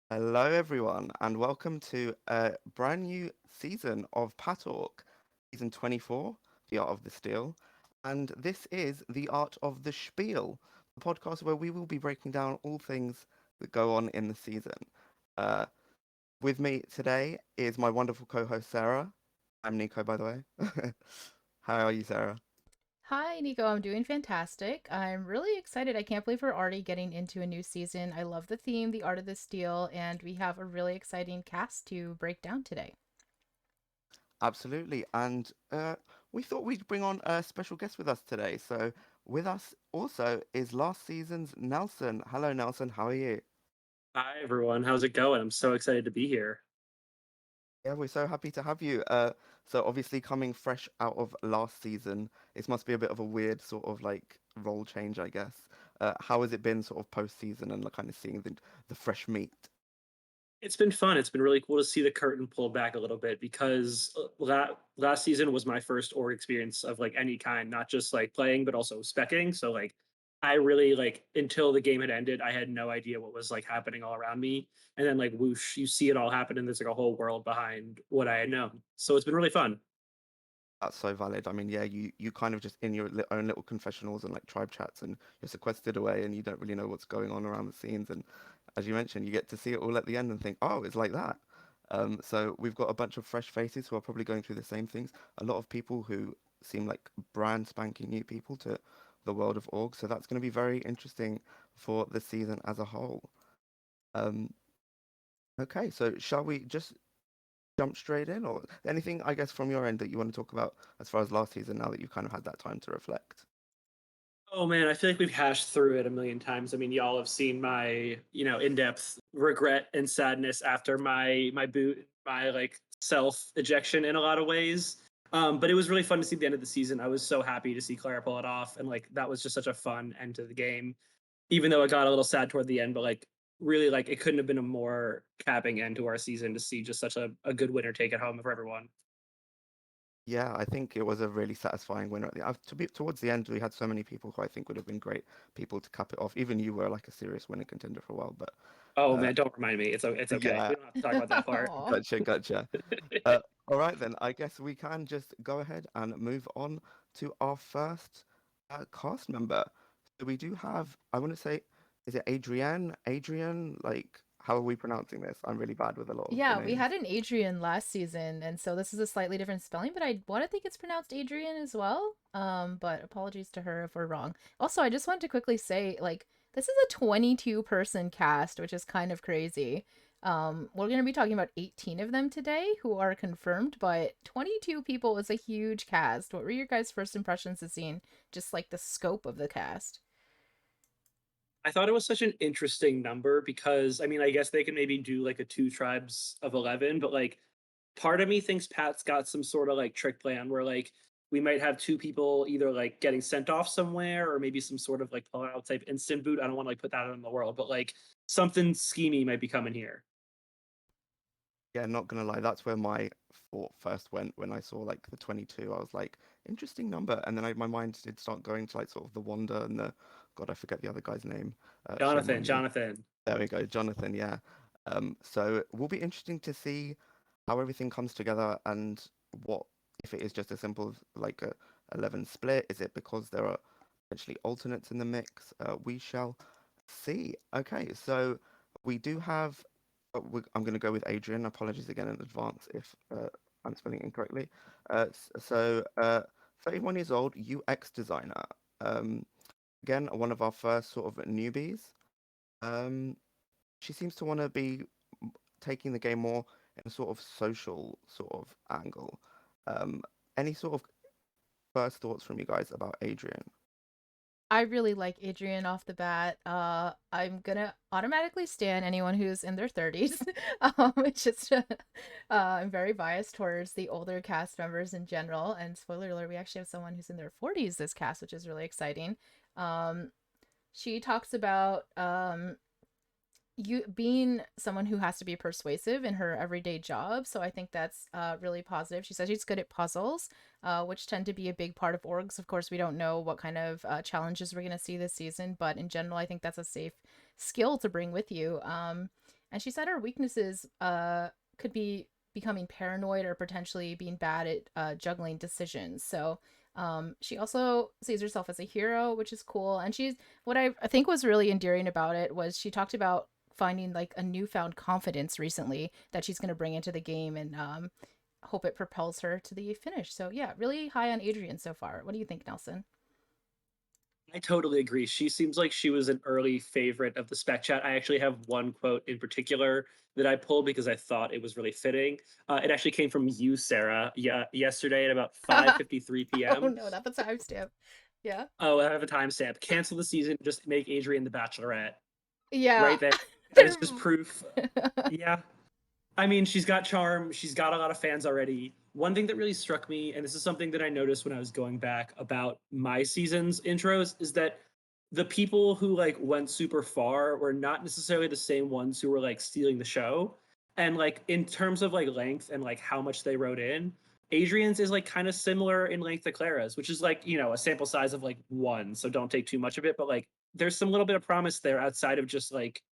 Hello, everyone, and welcome to a brand new season of PatORG, season 24, The Art of the Steal. And this is The Art of the Spiel, the podcast where we will be breaking down all things that go on in the season. Uh, with me today is my wonderful co host, Sarah. I'm Nico, by the way. How are you, Sarah? Hi, Nico. I'm doing fantastic. I'm really excited. I can't believe we're already getting into a new season. I love the theme, the art of the steal, and we have a really exciting cast to break down today. Absolutely. And we thought we'd bring on a special guest with us today. So, with us also is last season's Nelson. Hello, Nelson. How are you? Hi everyone, how's it going? I'm so excited to be here. Yeah, we're so happy to have you. So obviously coming fresh out of last season, it must be a bit of a weird sort of like role change, I guess. How has it been sort of post season and like kind of seeing the fresh meat? It's been fun. It's been really cool to see the curtain pulled back a little bit because last season was my first org experience of like any kind, not just like playing, but also specking. So like I really like until the game had ended, I had no idea what was like happening all around me. And then like whoosh, you see it all happen and there's like a whole world behind what I had known. So it's been really fun. That's so valid. I mean, yeah, you kind of just in your own little confessionals and like tribe chats, and you're sequestered away, and you don't really know what's going on around the scenes. And as you mentioned, you get to see it all at the end and think, oh, it's like that. So we've got a bunch of fresh faces who are probably going through the same things. A lot of people who seem like brand spanking new people to the world of org. So that's going to be very interesting for the season as a whole. Um, okay, so shall we just jump straight in, or anything, I guess, from your end that you want to talk about as far as last season now that you've kind of had that time to reflect? Oh man, I feel like we've hashed through it a million times. I mean, y'all have seen my, in-depth regret and sadness after my boot, my like self ejection in a lot of ways. But it was really fun to see the end of the season. I was so happy to see Clara pull it off, and like that was just such a fun end to the game. Even though it got a little sad toward the end, but like really like it couldn't have been a more capping end to our season to see just such a good winner take it home for everyone. Yeah, I think it was a really satisfying winner. Towards the end, we had so many people who I think would have been great people to cap it off. Even you were like a serious winning contender for a while, but Oh uh, man, don't remind me. It's okay. yeah, We don't have to talk about that part. Aw. gotcha. All right then, I guess we can just go ahead and move on to our first cast member. So we do have, I want to say, is it Adrienne? Adrienne? Like, how are we pronouncing this? I'm really bad with a lot of the Yeah, we names. had an Adrian last season, and so this is a slightly different spelling, but I want to think it's pronounced Adrian as well. But apologies to her if we're wrong. Also, I just wanted to quickly say, like, this is a 22-person cast, which is kind of crazy. We're going to be talking about 18 of them today who are confirmed, but 22 people is a huge cast. What were your guys' first impressions of seeing just like the scope of the cast? I thought it was such an interesting number because I mean, I guess they could maybe do like a two tribes of 11, but like part of me thinks Pat's got some sort of like trick plan where like we might have two people either like getting sent off somewhere or maybe some sort of like pull out type instant boot. I don't want to like put that out in the world, but like something schemy might be coming here. Yeah, not gonna lie, that's where my thought first went when I saw like the 22. I was like, interesting number, and then my mind did start going to like sort of the Wanda and the God, I forget the other guy's name. Shame Jonathan, on me. Jonathan. There we go, Jonathan. Yeah. So it will be interesting to see how everything comes together and what if it is just as simple as like a 11 split. Is it because there are potentially alternates in the mix? We shall see. Okay, so we do have. I'm going to go with Adrian. Apologies again in advance if I'm spelling it incorrectly. 31 years old, UX designer. Um, Again, one of our first sort of newbies. Um, she seems to want to be taking the game more in a sort of social sort of angle. Um, any sort of first thoughts from you guys about Adrian? I really like Adrian off the bat. I'm gonna automatically stan anyone who's in their 30s. It's just I'm very biased towards the older cast members in general. And spoiler alert, we actually have someone who's in their 40s this cast, which is really exciting. Um, she talks about you being someone who has to be persuasive in her everyday job. So I think that's really positive. She says she's good at puzzles, which tend to be a big part of orgs. Of course, we don't know what kind of challenges we're going to see this season, but in general, I think that's a safe skill to bring with you. And she said her weaknesses could be becoming paranoid or potentially being bad at juggling decisions. So she also sees herself as a hero, which is cool. And she's what I think was really endearing about it was she talked about finding like a newfound confidence recently that she's going to bring into the game and hope it propels her to the finish. So yeah, really high on Adrienne so far. What do you think, Nelson? I totally agree. She seems like she was an early favorite of the spec chat. I actually have one quote in particular that I pulled because I thought it was really fitting. It actually came from you, Sarah, yesterday at about 5:53 Oh p.m. no, not the timestamp. Yeah. Oh, I have a timestamp. Cancel the season, just make Adrienne the Bachelorette. Yeah. Right there. That is just proof. Yeah. I mean, she's got charm. She's got a lot of fans already. One thing that really struck me, and this is something that I noticed when I was going back about my season's intros, is that the people who like went super far were not necessarily the same ones who were like stealing the show. And like in terms of like length and like how much they wrote in, Adrian's is like kind of similar in length to Clara's, which is like, you know, a sample size of like one. So don't take too much of it. But like there's some little bit of promise there outside of just like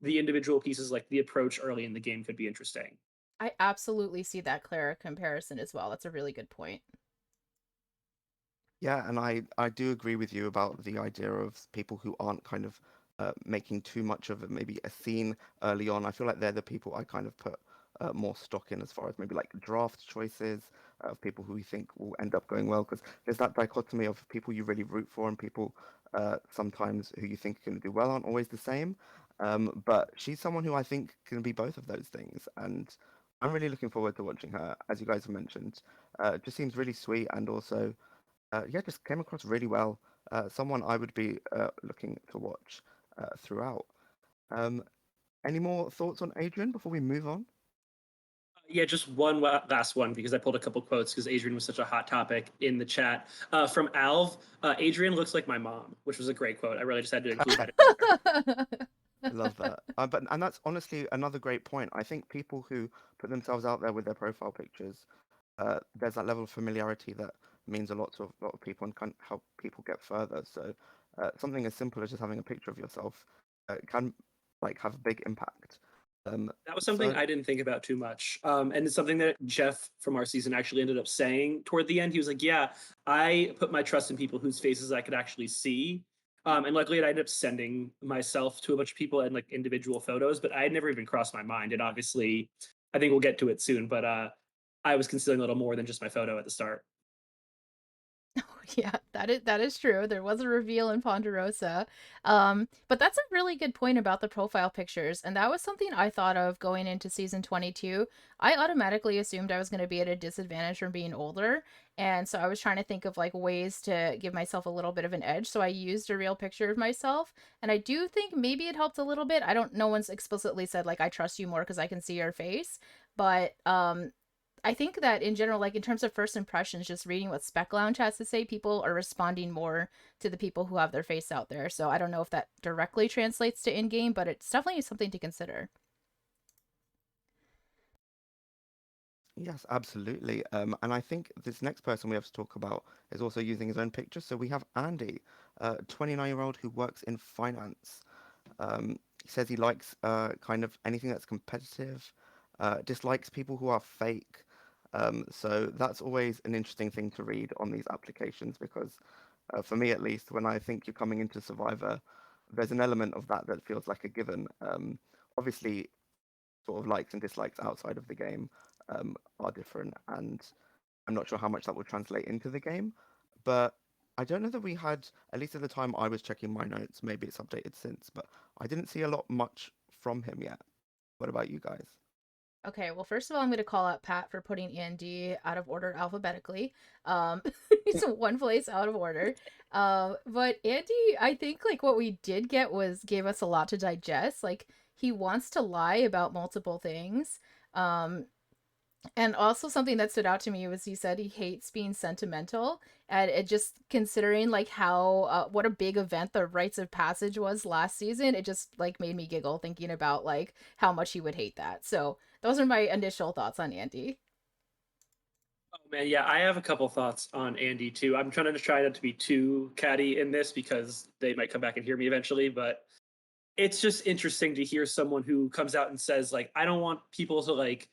the individual pieces, like the approach early in the game could be interesting. I absolutely see that Clara comparison as well. That's a really good point. Yeah, and I do agree with you about the idea of people who aren't kind of making too much of maybe a scene early on. I feel like they're the people I kind of put more stock in as far as maybe like draft choices of people who we think will end up going well. Because there's that dichotomy of people you really root for and people sometimes who you think can do well aren't always the same. But she's someone who I think can be both of those things, and I'm really looking forward to watching her. As you guys have mentioned, just seems really sweet and also yeah, just came across really well. Someone I would be looking to watch throughout. Um, any more thoughts on Adrian before we move on? Yeah, just one last one because I pulled a couple quotes because Adrian was such a hot topic in the chat. From Alv, Adrian looks like my mom, which was a great quote. I really just had to include that in there. I love that. But and that's honestly another great point. I think people who put themselves out there with their profile pictures, there's that level of familiarity that means a lot of people and can help people get further. So something as simple as just having a picture of yourself can like have a big impact. That was something So I didn't think about too much. And it's something that Jeff from our season actually ended up saying toward the end. He was like, yeah, I put my trust in people whose faces I could actually see. And luckily, I ended up sending myself to a bunch of people and like individual photos, but I had never even crossed my mind. And obviously, I think we'll get to it soon, but I was considering a little more than just my photo at the start. Yeah, that is true. There was a reveal in Ponderosa. But that's a really good point about the profile pictures, and that was something I thought of going into season 22. I automatically assumed I was going to be at a disadvantage from being older, and so I was trying to think of like ways to give myself a little bit of an edge. So I used a real picture of myself, and I do think maybe it helped a little bit. I don't no one's explicitly said like I trust you more because I can see your face, but I think that in general, like in terms of first impressions, just reading what Spec Lounge has to say, people are responding more to the people who have their face out there. So I don't know if that directly translates to in game, but it's definitely something to consider. yes, absolutely. And I think this next person we have to talk about is also using his own picture. So we have Andy, a 29-year-old who works in finance. He says he likes kind of anything that's competitive, dislikes people who are fake. So that's always an interesting thing to read on these applications because, for me at least, when I think you're coming into Survivor, there's an element of that that feels like a given. Obviously, sort of likes and dislikes outside of the game are different, and I'm not sure how much that will translate into the game. But I don't know that we had, at least at the time I was checking my notes, maybe it's updated since, but I didn't see a lot much from him yet. What about you guys? Okay, well, first of all, I'm going to call out Pat for putting Andy out of order alphabetically. He's one place out of order. But Andy, I think like what we did get was gave us a lot to digest. Like he wants to lie about multiple things. Um, And also something that stood out to me was he said he hates being sentimental, and it just considering like how what a big event the rites of passage was last season, it just like made me giggle thinking about like how much he would hate that. So those are my initial thoughts on Andy. Oh man, yeah, I have a couple thoughts on Andy too. I'm trying to try not to be too catty in this because they might come back and hear me eventually, but it's just interesting to hear someone who comes out and says like, I don't want people to like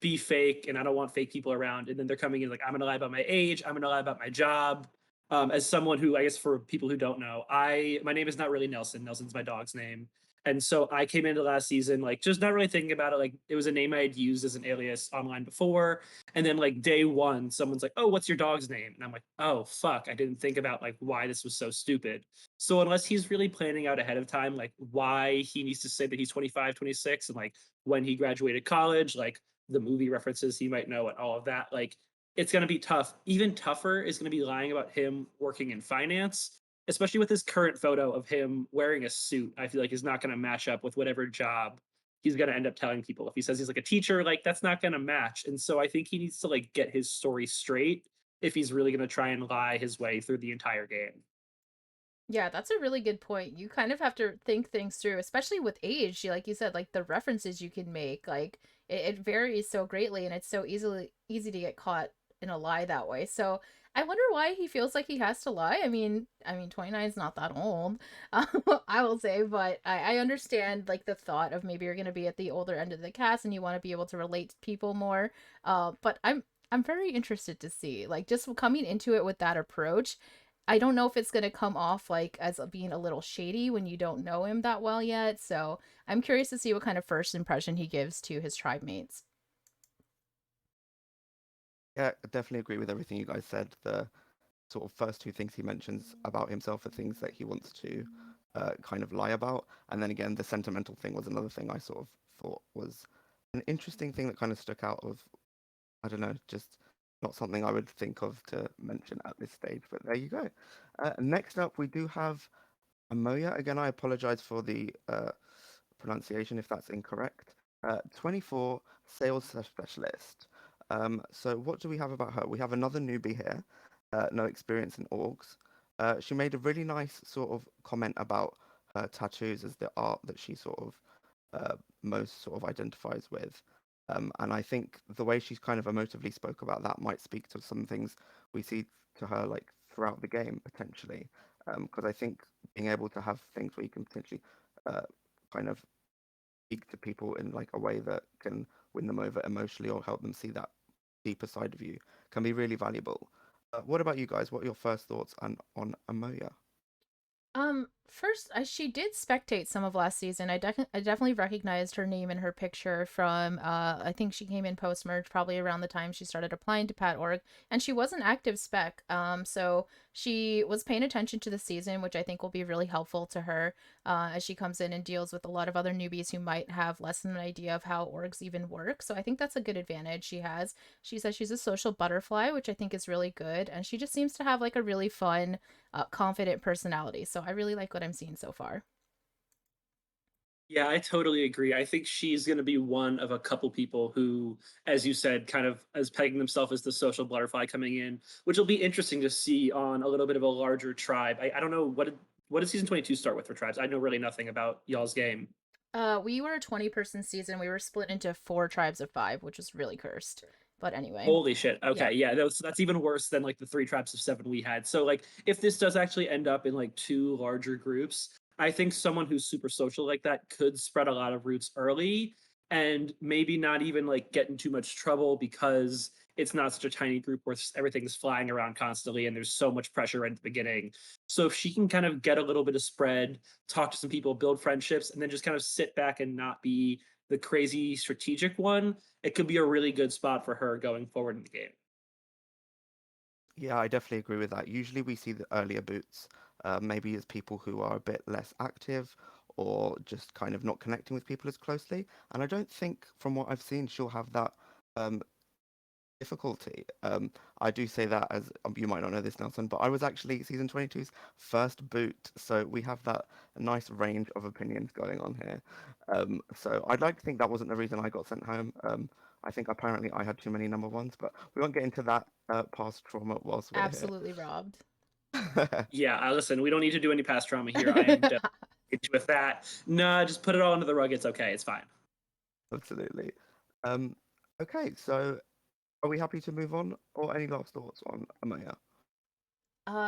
be fake and I don't want fake people around. And then they're coming in like, I'm going to lie about my age. I'm going to lie about my job. As someone who, I guess for people who don't know, my name is not really Nelson. Nelson's my dog's name. And so I came into last season, like just not really thinking about it. Like it was a name I had used as an alias online before. And then like day one, someone's like, oh, what's your dog's name? And I'm like, oh, fuck. I didn't think about like why this was so stupid. So unless he's really planning out ahead of time, like why he needs to say that he's 25, 26, and like when he graduated college, like the movie references he might know and all of that, like it's going to be tough. Even tougher is going to be lying about him working in finance, especially with his current photo of him wearing a suit. I feel like is not going to match up with whatever job he's going to end up telling people. If he says he's like a teacher, like that's not going to match. And so I think he needs to like get his story straight if he's really going to try and lie his way through the entire game. Yeah, that's a really good point. You kind of have to think things through, especially with age. Like you said, like the references you can make, like it varies so greatly, and it's so easy to get caught in a lie that way. So I wonder why he feels like he has to lie. I mean, 29 is not that old, I will say, but I understand like the thought of maybe you're gonna be at the older end of the cast and you want to be able to relate to people more. But I'm very interested to see, like, just coming into it with that approach. I don't know if it's going to come off like as being a little shady when you don't know him that well yet. So I'm curious to see what kind of first impression he gives to his tribe mates. Yeah, I definitely agree with everything you guys said. The sort of first two things he mentions about himself are things that he wants to kind of lie about. And then again, the sentimental thing was another thing I sort of thought was an interesting thing that kind of stuck out of, I don't know, just not something I would think of to mention at this stage. But there you go. Next up, we do have Amoya. Again, I apologize for the pronunciation if that's incorrect. 24 sales specialist. So what do we have about her? We have another newbie here, no experience in orgs. She made a really nice sort of comment about her tattoos as the art that she sort of most sort of identifies with. And I think the way she's kind of emotively spoke about that might speak to some things we see to her like throughout the game potentially. Because I think being able to have things where you can potentially uh, kind of speak to people in like a way that can win them over emotionally or help them see that deeper side of you can be really valuable. What about you guys? What are your first thoughts on Amoya? First, she did spectate some of last season. I definitely recognized her name and her picture from, I think she came in post merge probably around the time she started applying to PatORG, and she was an active spec. So she was paying attention to the season, which I think will be really helpful to her, as she comes in and deals with a lot of other newbies who might have less than an idea of how orgs even work. So I think that's a good advantage she has. She says she's a social butterfly, which I think is really good, and she just seems to have like a really fun, confident personality. So I really like what I'm seeing so far. Yeah, I totally agree. I think she's going to be one of a couple people who, as you said, kind of as pegging themselves as the social butterfly coming in, which will be interesting to see on a little bit of a larger tribe. I don't know what did season 22 start with for tribes. I know really nothing about y'all's game. We were a 20-person season. We were split into 4 tribes of 5, which was really cursed. But anyway, Holy shit. yeah. Okay, yeah, that's even worse than like the 3 tribes of 7 we had. So like if this does actually end up in like 2 larger groups, I think someone who's super social like that could spread a lot of roots early and maybe not even like get in too much trouble because it's not such a tiny group where everything's flying around constantly and there's so much pressure right at the beginning. So if she can kind of get a little bit of spread, talk to some people, build friendships, and then just kind of sit back and not be the crazy strategic one, it could be a really good spot for her going forward in the game. Yeah, I definitely agree with that. Usually we see the earlier boots, maybe as people who are a bit less active or just kind of not connecting with people as closely. And I don't think, from what I've seen, she'll have that um, difficulty. I do say that as you might not know this, Nelson, but I was actually season 22's first boot, so we have that nice range of opinions going on here. So I'd like to think that wasn't the reason I got sent home. I think apparently I had too many number ones, but we won't get into that past trauma whilst we're here. Absolutely robbed. Yeah, listen, we don't need to do any past trauma here. I am definitely with that. Nah, just put it all under the rug. It's okay. It's fine. Absolutely. Um, okay, so are we happy to move on, or any last thoughts on Amaya?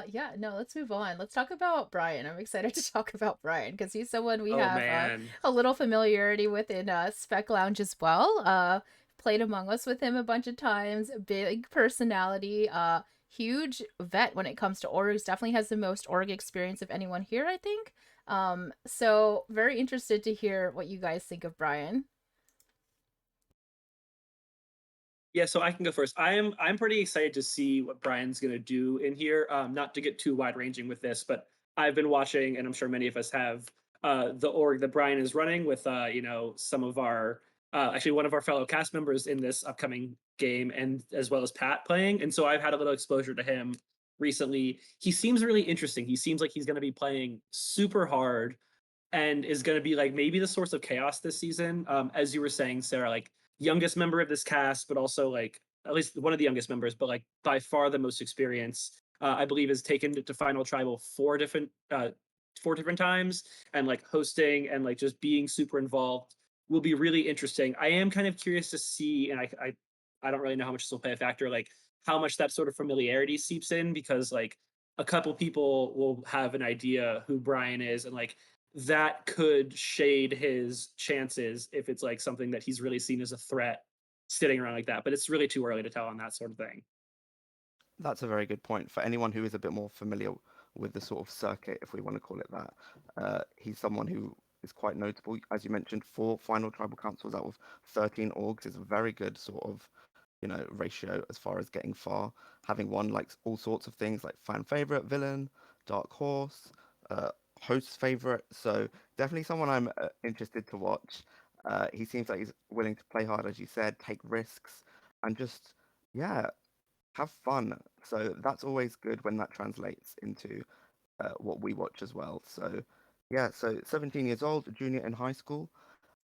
Yeah, no, let's move on. Let's talk about Brian. I'm excited to talk about Brian because he's someone we Oh have man. a little familiarity with in Spec Lounge as well. Played Among Us with him a bunch of times. Big personality, huge vet when it comes to orgs. Definitely has the most org experience of anyone here, I think. So very interested to hear what you guys think of Brian. Yeah, so I can go first. I'm pretty excited to see what Brian's gonna do in here. Not to get too wide ranging with this, but I've been watching, and I'm sure many of us have, the org that Brian is running with some of our actually one of our fellow cast members in this upcoming game, and as well as Pat playing. And so I've had a little exposure to him recently. He seems really interesting. He seems like he's gonna be playing super hard and is going to be like maybe the source of chaos this season. As you were saying, Sarah, like youngest member of this cast, but also like at least one of the youngest members, but like by far the most experience. I believe has taken it to final tribal four different times, and like hosting and like just being super involved will be really interesting. I am kind of curious to see, and I don't really know how much this will play a factor, like how much that sort of familiarity seeps in, because like a couple people will have an idea who Brian is, and like that could shade his chances if it's like something that he's really seen as a threat sitting around like that. But it's really too early to tell on that sort of thing. That's a very good point. For anyone who is a bit more familiar with the sort of circuit, if we want to call it that, he's someone who is quite notable. As you mentioned, 4 final tribal councils out of 13 orgs is a very good sort of, ratio as far as getting far. Having won like all sorts of things like fan favorite, villain, dark horse, uh, host favorite. So definitely someone I'm interested to watch. He seems like he's willing to play hard, as you said, take risks, and just yeah, have fun. So that's always good when that translates into what we watch as well. So yeah, so 17 years old, junior in high school,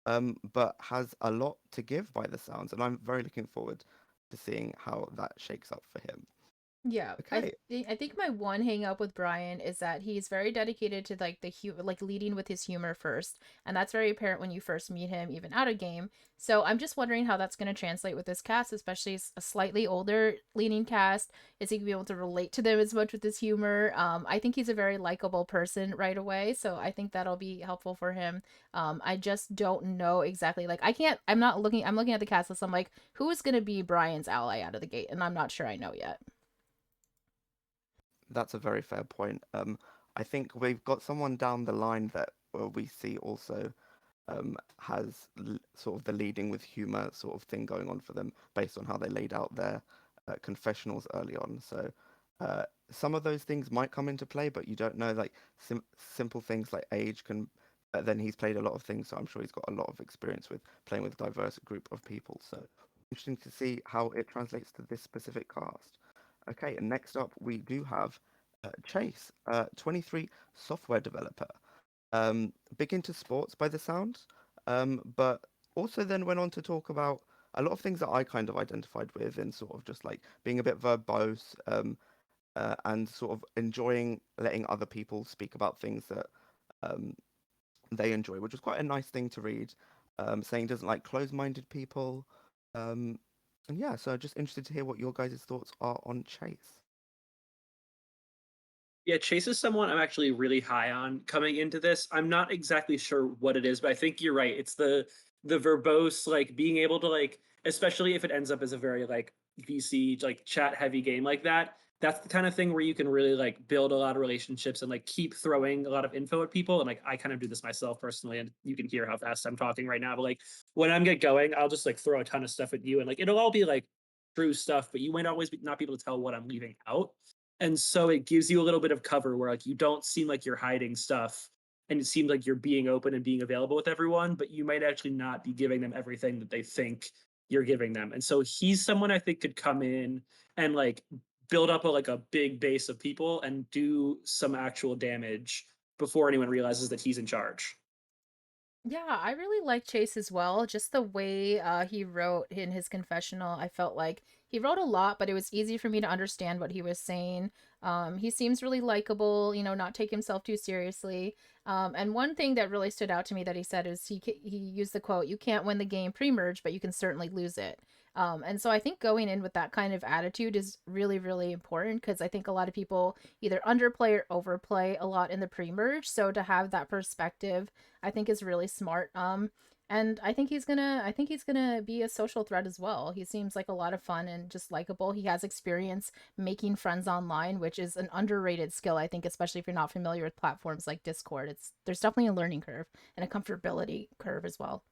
but has a lot to give by the sounds, and I'm very looking forward to seeing how that shakes up for him. Yeah, Okay, I think my one hang up with Brian is that he's very dedicated to like like leading with his humor first, and that's very apparent when you first meet him, even out of game. So I'm just wondering how that's going to translate with this cast, especially a slightly older leading cast. Is he gonna be able to relate to them as much with his humor? I think he's a very likable person right away, so I think that'll be helpful for him. I just don't know exactly. Like I can't. I'm not looking. I'm looking at the cast list. I'm like, who is going to be Brian's ally out of the gate, and I'm not sure I know yet. that's a very fair point. I think we've got someone down the line that we see also has sort of the leading with humor sort of thing going on for them based on how they laid out their confessionals early on. So some of those things might come into play, but you don't know. Like simple things like age can. Then he's played a lot of things, so I'm sure he's got a lot of experience with playing with a diverse group of people. So interesting to see how it translates to this specific cast. Okay, and next up we do have Chase, 23 software developer. Big into sports by the sounds, but also then went on to talk about a lot of things that I kind of identified with, and sort of just like being a bit verbose, and sort of enjoying letting other people speak about things that um, they enjoy, which was quite a nice thing to read. Saying he doesn't like closed-minded people, um, and yeah, so just interested to hear what your guys' thoughts are on Chase. Yeah, Chase is someone I'm actually really high on coming into this. I'm not exactly sure what it is, but I think you're right. It's the verbose, like being able to like, especially if it ends up as a very like VC like chat heavy game like that. That's the kind of thing where you can really like build a lot of relationships and like keep throwing a lot of info at people. And like I kind of do this myself personally, and you can hear how fast I'm talking right now. But like when I'm get going, I'll just like throw a ton of stuff at you, and like it'll all be like true stuff, but you might always not be able to tell what I'm leaving out. And so it gives you a little bit of cover where like you don't seem like you're hiding stuff, and it seems like you're being open and being available with everyone, but you might actually not be giving them everything that they think you're giving them. And so he's someone I think could come in and like build up a big base of people and do some actual damage before anyone realizes that he's in charge. Yeah, I really like Chase as well. Just the way he wrote in his confessional, I felt like he wrote a lot, but it was easy for me to understand what he was saying. He seems really likable, not take himself too seriously. And one thing that really stood out to me that he said is he used the quote, "You can't win the game pre-merge, but you can certainly lose it." And so I think going in with that kind of attitude is really, really important because I think a lot of people either underplay or overplay a lot in the pre-merge. So to have that perspective, I think is really smart. And I think he's gonna be a social threat as well. He seems like a lot of fun and just likable. He has experience making friends online, which is an underrated skill, I think, especially if you're not familiar with platforms like Discord. There's definitely a learning curve and a comfortability curve as well.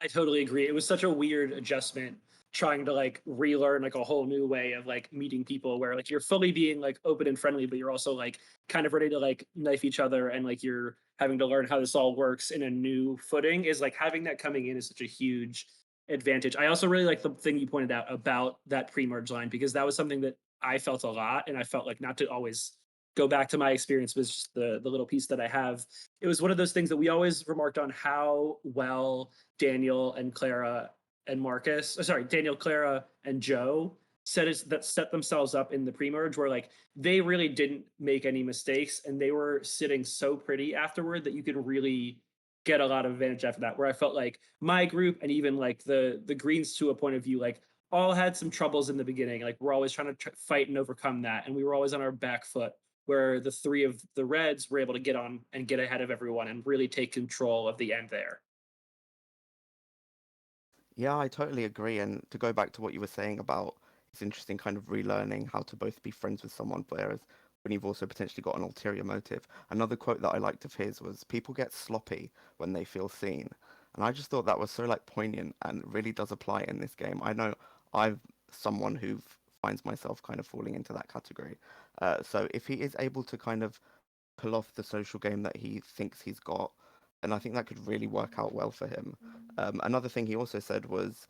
I totally agree. It was such a weird adjustment trying to like relearn like a whole new way of like meeting people where like you're fully being like open and friendly, but you're also like kind of ready to like knife each other and like you're having to learn how this all works in a new footing is like having that coming in is such a huge advantage. I also really like the thing you pointed out about that pre-merge line because that was something that I felt a lot and I felt like not to always go back to my experience was just the little piece that I have. It was one of those things that we always remarked on how well Daniel and Clara and Marcus, sorry, Daniel, Clara, and Joe set themselves up in the pre-merge where like they really didn't make any mistakes and they were sitting so pretty afterward that you could really get a lot of advantage after that. Where I felt like my group and even like the Greens to a point of view, like all had some troubles in the beginning. Like we're always trying to fight and overcome that, and we were always on our back foot. Where the three of the Reds were able to get on and get ahead of everyone and really take control of the end there. Yeah, I totally agree. And to go back to what you were saying about it's interesting kind of relearning how to both be friends with someone, whereas when you've also potentially got an ulterior motive. Another quote that I liked of his was, "People get sloppy when they feel seen." And I just thought that was so like poignant and really does apply in this game. I know I'm someone who finds myself kind of falling into that category. So if he is able to kind of pull off the social game that he thinks he's got, and I think that could really work out well for him. Another thing he also said was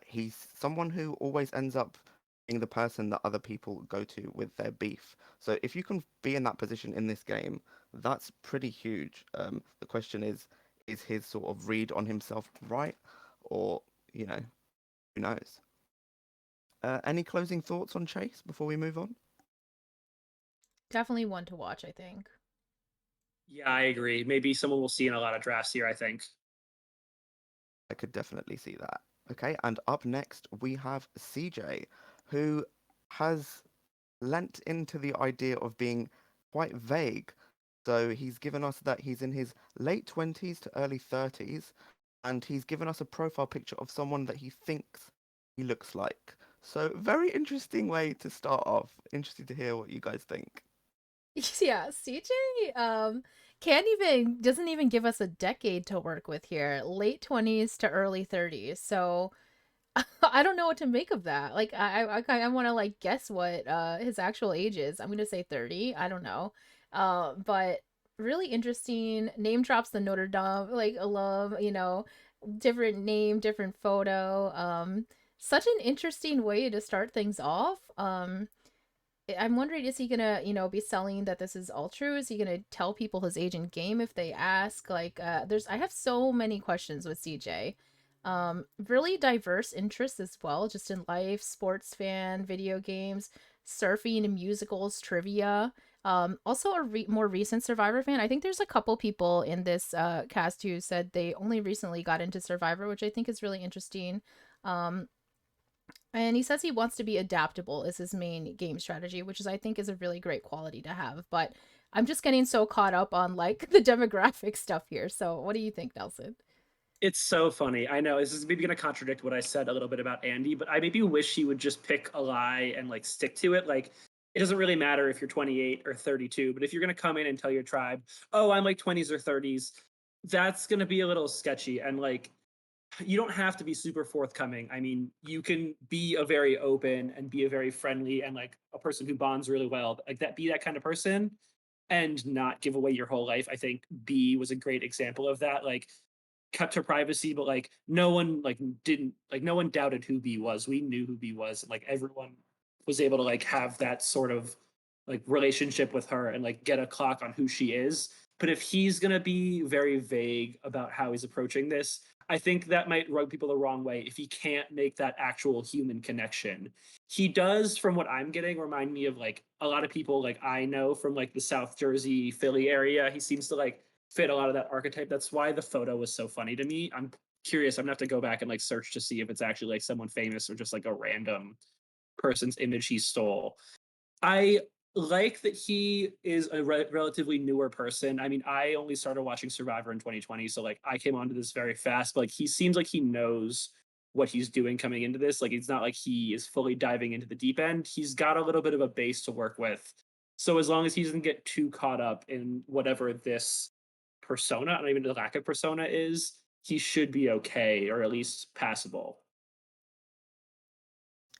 he's someone who always ends up being the person that other people go to with their beef. So if you can be in that position in this game, that's pretty huge. The question is his sort of read on himself right? Or, you know, who knows? Any closing thoughts on Chase before we move on? Definitely one to watch, I think. Yeah, I agree. Maybe someone we'll see in a lot of drafts here, I think. I could definitely see that. Okay, and up next we have CJ, who has lent into the idea of being quite vague. So he's given us that he's in his late 20s to early 30s, and he's given us a profile picture of someone that he thinks he looks like. So, very interesting way to start off. Interested to hear what you guys think. Yeah, CJ can't even doesn't even give us a decade to work with here. Late 20s to early 30s. So I don't know what to make of that. Like I want to like guess what his actual age is. I'm going to say 30. I don't know. But really interesting. Name drops the Notre Dame like alum, different name, different photo. Such an interesting way to start things off. I'm wondering, is he gonna, be selling that this is all true? Is he gonna tell people his age in game if they ask? Like, I have so many questions with CJ. Really diverse interests as well, just in life, sports fan, video games, surfing, musicals, trivia. Also a more recent Survivor fan. I think there's a couple people in this cast who said they only recently got into Survivor, which I think is really interesting. Um, and he says he wants to be adaptable is his main game strategy, which is I think is a really great quality to have. But I'm just getting so caught up on like the demographic stuff here. So what do you think, Nelson? It's so funny. I know this is maybe going to contradict what I said a little bit about Andy, but I maybe wish he would just pick a lie and like stick to it. Like, it doesn't really matter if you're 28 or 32, but if you're going to come in and tell your tribe, oh, I'm like 20s or 30s, that's going to be a little sketchy. And like, you don't have to be super forthcoming. I mean, you can be a very open and be a very friendly and like a person who bonds really well, like that, be that kind of person and not give away your whole life. I think B was a great example of that. Like, kept her privacy, but like no one like didn't like no one doubted who B was. We knew who B was. And, like everyone was able to like have that sort of like relationship with her and like get a clock on who she is. But if he's gonna be very vague about how he's approaching this, I think that might rub people the wrong way if he can't make that actual human connection. He does, from what I'm getting, remind me of like a lot of people like I know from like the South Jersey, Philly area. He seems to like fit a lot of that archetype. That's why the photo was so funny to me. I'm curious. I'm gonna have to go back and like search to see if it's actually like someone famous or just like a random person's image he stole. I like that he is a relatively newer person. I mean, I only started watching Survivor in 2020, so like I came onto this very fast. But like he seems like he knows what he's doing coming into this. Like it's not like he is fully diving into the deep end. He's got a little bit of a base to work with. So as long as he doesn't get too caught up in whatever this persona, or even the lack of persona is, he should be okay or at least passable.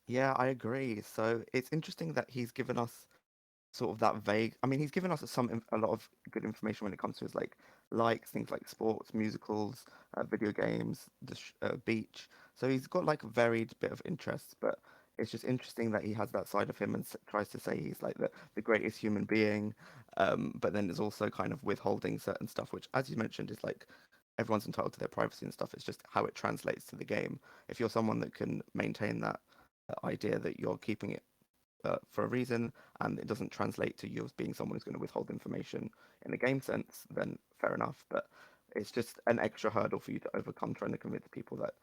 Yeah, I agree. So it's interesting that he's given us sort of that vague. I mean, he's given us a lot of good information when it comes to his like likes, things like sports, musicals, video games, the beach. So he's got like a varied bit of interests, but it's just interesting that he has that side of him and tries to say he's like the greatest human being, but then is also kind of withholding certain stuff, which, as you mentioned, is like everyone's entitled to their privacy and stuff. It's just how it translates to the game. If you're someone that can maintain that idea that you're keeping it for a reason, and it doesn't translate to you as being someone who's going to withhold information in a game sense, then fair enough. But it's just an extra hurdle for you to overcome trying to convince people that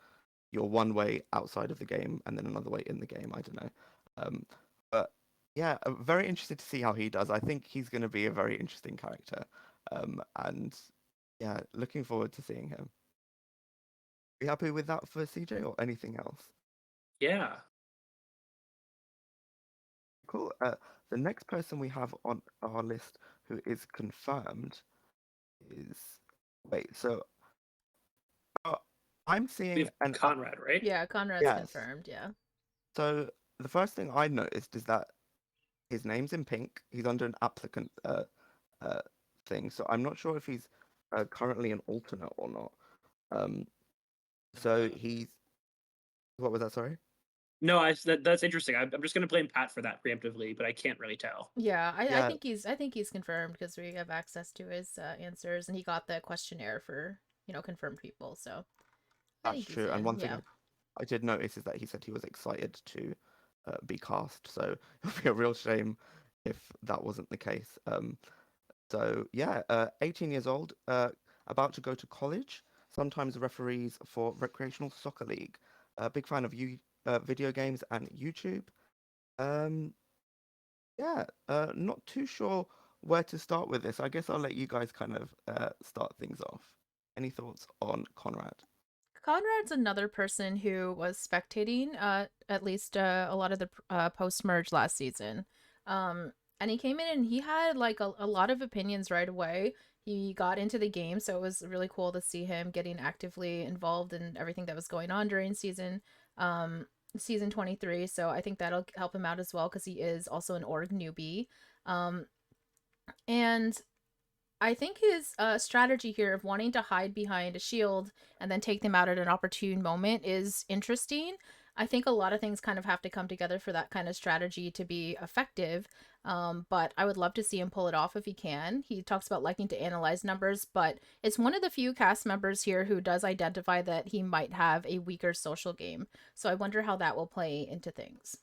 you're one way outside of the game and then another way in the game. I don't know. But yeah, very interested to see how he does. I think he's going to be a very interesting character. And yeah, looking forward to seeing him. Are you happy with that for CJ or anything else? Yeah. Cool. The next person we have on our list who is confirmed is wait. So uh, I'm We seeing have an Conrad, right? Yeah, Conrad's yes. confirmed. Yeah. So the first thing I noticed is that his name's in pink. He's under an applicant uh thing. So I'm not sure if he's currently an alternate or not. Um. So he's what was that? Sorry. No, that's interesting. I'm just going to blame Pat for that preemptively, but I can't really tell. Yeah, I Yeah, think he's confirmed because we have access to his answers, and he got the questionnaire for confirmed people. So I that's think he's true. And in. one thing Yeah. I did notice is that he said he was excited to be cast. So it would be a real shame if that wasn't the case. So yeah, 18 years old, about to go to college. Sometimes referees for recreational soccer league. Big fan of video games and YouTube. Um, yeah, not too sure where to start with this. I guess I'll let you guys kind of start things off. Any thoughts on Conrad? Conrad's another person who was spectating at least a lot of the post merge last season. And he came in and he had like a lot of opinions right away. He got into the game, so it was really cool to see him getting actively involved in everything that was going on during season 23. So I think that'll help him out as well because he is also an org newbie. Um, and I think his strategy here of wanting to hide behind a shield and then take them out at an opportune moment is interesting. I think a lot of things kind of have to come together for that kind of strategy to be effective. But I would love to see him pull it off if he can. He talks about liking to analyze numbers, but it's one of the few cast members here who does identify that he might have a weaker social game. So I wonder how that will play into things.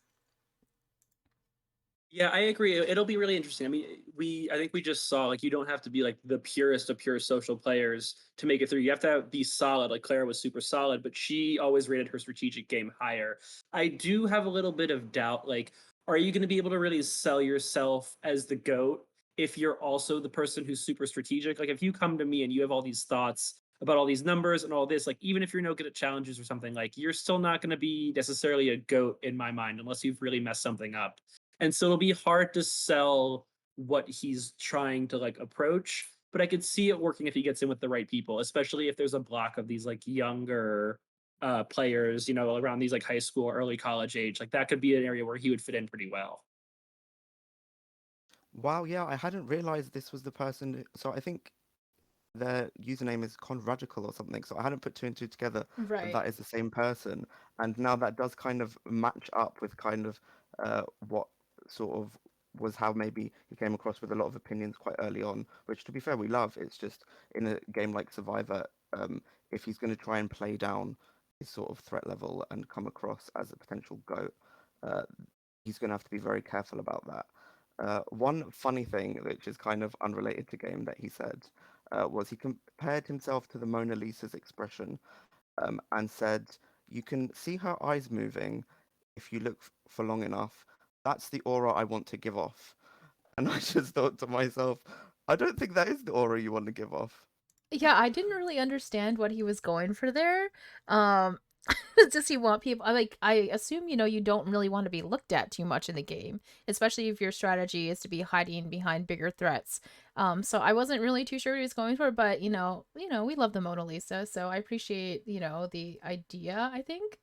Yeah, I agree. It'll be really interesting. I mean, I think we just saw like you don't have to be like the purest of pure social players to make it through. You have to be solid. Like Clara was super solid, but she always rated her strategic game higher. I do have a little bit of doubt. Like, are you going to be able to really sell yourself as the GOAT if you're also the person who's super strategic? Like, if you come to me and you have all these thoughts about all these numbers and all this, like even if you're no good at challenges or something, like you're still not going to be necessarily a GOAT in my mind unless you've really messed something up. And so it'll be hard to sell what he's trying to like approach, but I could see it working if he gets in with the right people, especially if there's a block of these like younger players, around these like high school or early college age. Like that could be an area where he would fit in pretty well. Wow, yeah, I hadn't realized this was the person. So I think their username is Conradical or something. So I hadn't put two and two together that Right. that is the same person. And now that does kind of match up with kind of what sort of was how maybe he came across with a lot of opinions quite early on, which to be fair, we love. It's just in a game like Survivor, if he's going to try and play down his sort of threat level and come across as a potential GOAT, uh, he's going to have to be very careful about that. One funny thing, which is kind of unrelated to game, that he said was he compared himself to the Mona Lisa's expression. and said, "You can see her eyes moving if you look for long enough. That's the aura I want to give off." And I just thought to myself, I don't think that is the aura you want to give off. Yeah, I didn't really understand what he was going for there. Um, does he want people? I assume you don't really want to be looked at too much in the game, especially if your strategy is to be hiding behind bigger threats. So I wasn't really too sure what he was going for, but we love the Mona Lisa, so I appreciate the idea. I think.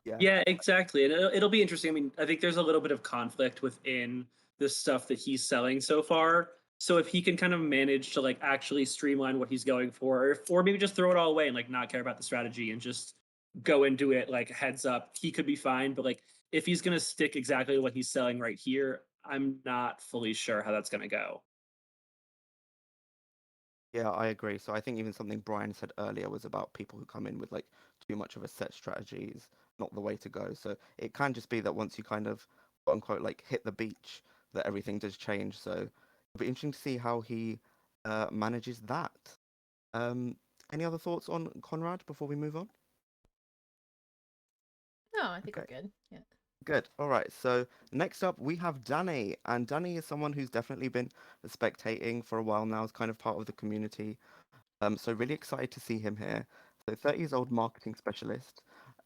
Yeah. Yeah, exactly. And it'll be interesting. I mean, I think there's a little bit of conflict within the stuff that he's selling so far. So if he can kind of manage to like actually streamline what he's going for, or maybe just throw it all away and like not care about the strategy and just go into it like heads up, he could be fine. But like if he's gonna stick exactly to what he's selling right here, I'm not fully sure how that's gonna go. Yeah, I agree. So I think even something Brian said earlier was about people who come in with like too much of a set strategy is not the way to go. So it can just be that once you kind of quote unquote like hit the beach, that everything does change. So it'll be interesting to see how he manages that. Um, any other thoughts on Conrad before we move on? No, I think we're Okay. good. Yeah. Good. All right. So next up, we have Danny, and Danny is someone who's definitely been spectating for a while now, is kind of part of the community. So really excited to see him here. So 30 years old marketing specialist.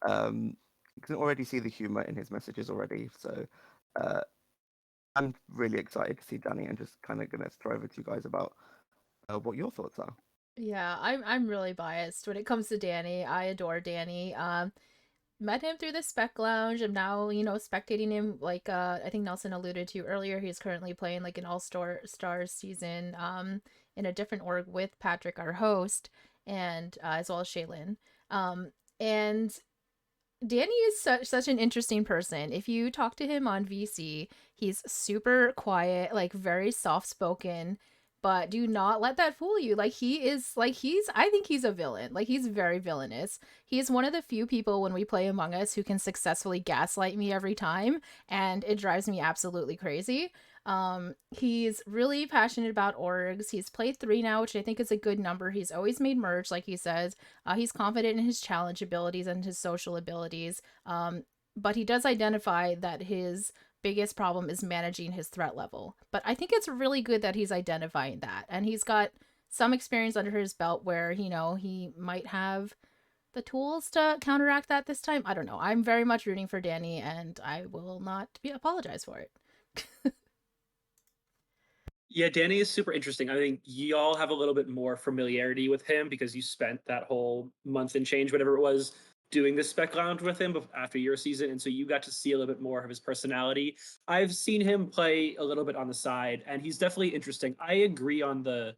You can already see the humor in his messages already. So uh, I'm really excited to see Danny, and just kind of gonna throw over to you guys about what your thoughts are. Yeah, I'm really biased when it comes to Danny. I adore Danny. Met him through the Spec Lounge. I'm now, spectating him like I think Nelson alluded to earlier. He's currently playing like an All Stars season in a different org with Patrick, our host, and as well as Shaylin. And Danny is such an interesting person. If you talk to him on VC, he's super quiet, like very soft spoken, but do not let that fool you. I think he's a villain. Like he's very villainous. He's one of the few people when we play Among Us who can successfully gaslight me every time, and it drives me absolutely crazy. He's really passionate about orgs. He's played 3 now, which I think is a good number. He's always made merge, like he says. He's confident in his challenge abilities and his social abilities, but he does identify that his biggest problem is managing his threat level. But I think it's really good that he's identifying that, and he's got some experience under his belt where he might have the tools to counteract that this time. I don't know. I'm very much rooting for Danny, and I will not apologize for it. Yeah, Danny is super interesting. I think y'all have a little bit more familiarity with him because you spent that whole month and change, whatever it was, doing the spec lounge with him after your season. And so you got to see a little bit more of his personality. I've seen him play a little bit on the side, and he's definitely interesting. I agree on the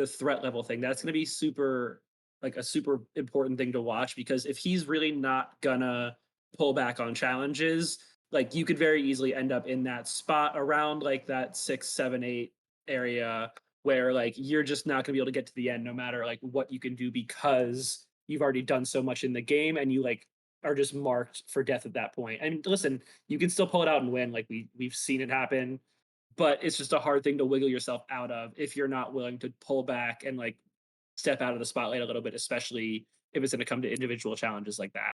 threat level thing. That's gonna be super like a super important thing to watch because if he's really not gonna pull back on challenges, like you could very easily end up in that spot around like that 6, 7, 8 area where like you're just not going to be able to get to the end no matter like what you can do because you've already done so much in the game and you like are just marked for death at that point. And listen, you can still pull it out and win, like we've seen it happen, but it's just a hard thing to wiggle yourself out of if you're not willing to pull back and like step out of the spotlight a little bit, especially if it's going to come to individual challenges like that.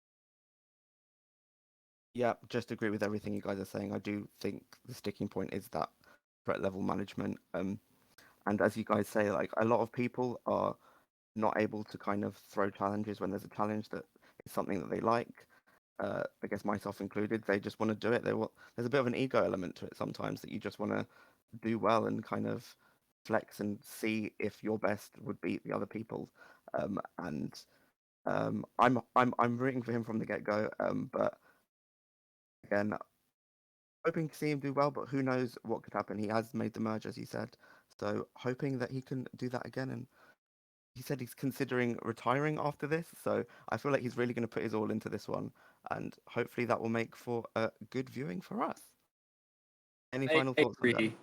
Yeah, just agree with everything you guys are saying. I do think the sticking point is that threat level management. And as you guys say, like a lot of people are not able to kind of throw challenges when there's a challenge that is something that they like. I guess myself included, they just want to do it. There's a bit of an ego element to it sometimes that you just want to do well and kind of flex and see if your best would beat the other people. And I'm rooting for him from the get go. But again, hoping to see him do well. But who knows what could happen? He has made the merge, as he said. So hoping that he can do that again. And he said he's considering retiring after this, so I feel like he's really going to put his all into this one, and hopefully that will make for a good viewing for us. Any final I thoughts on Danny?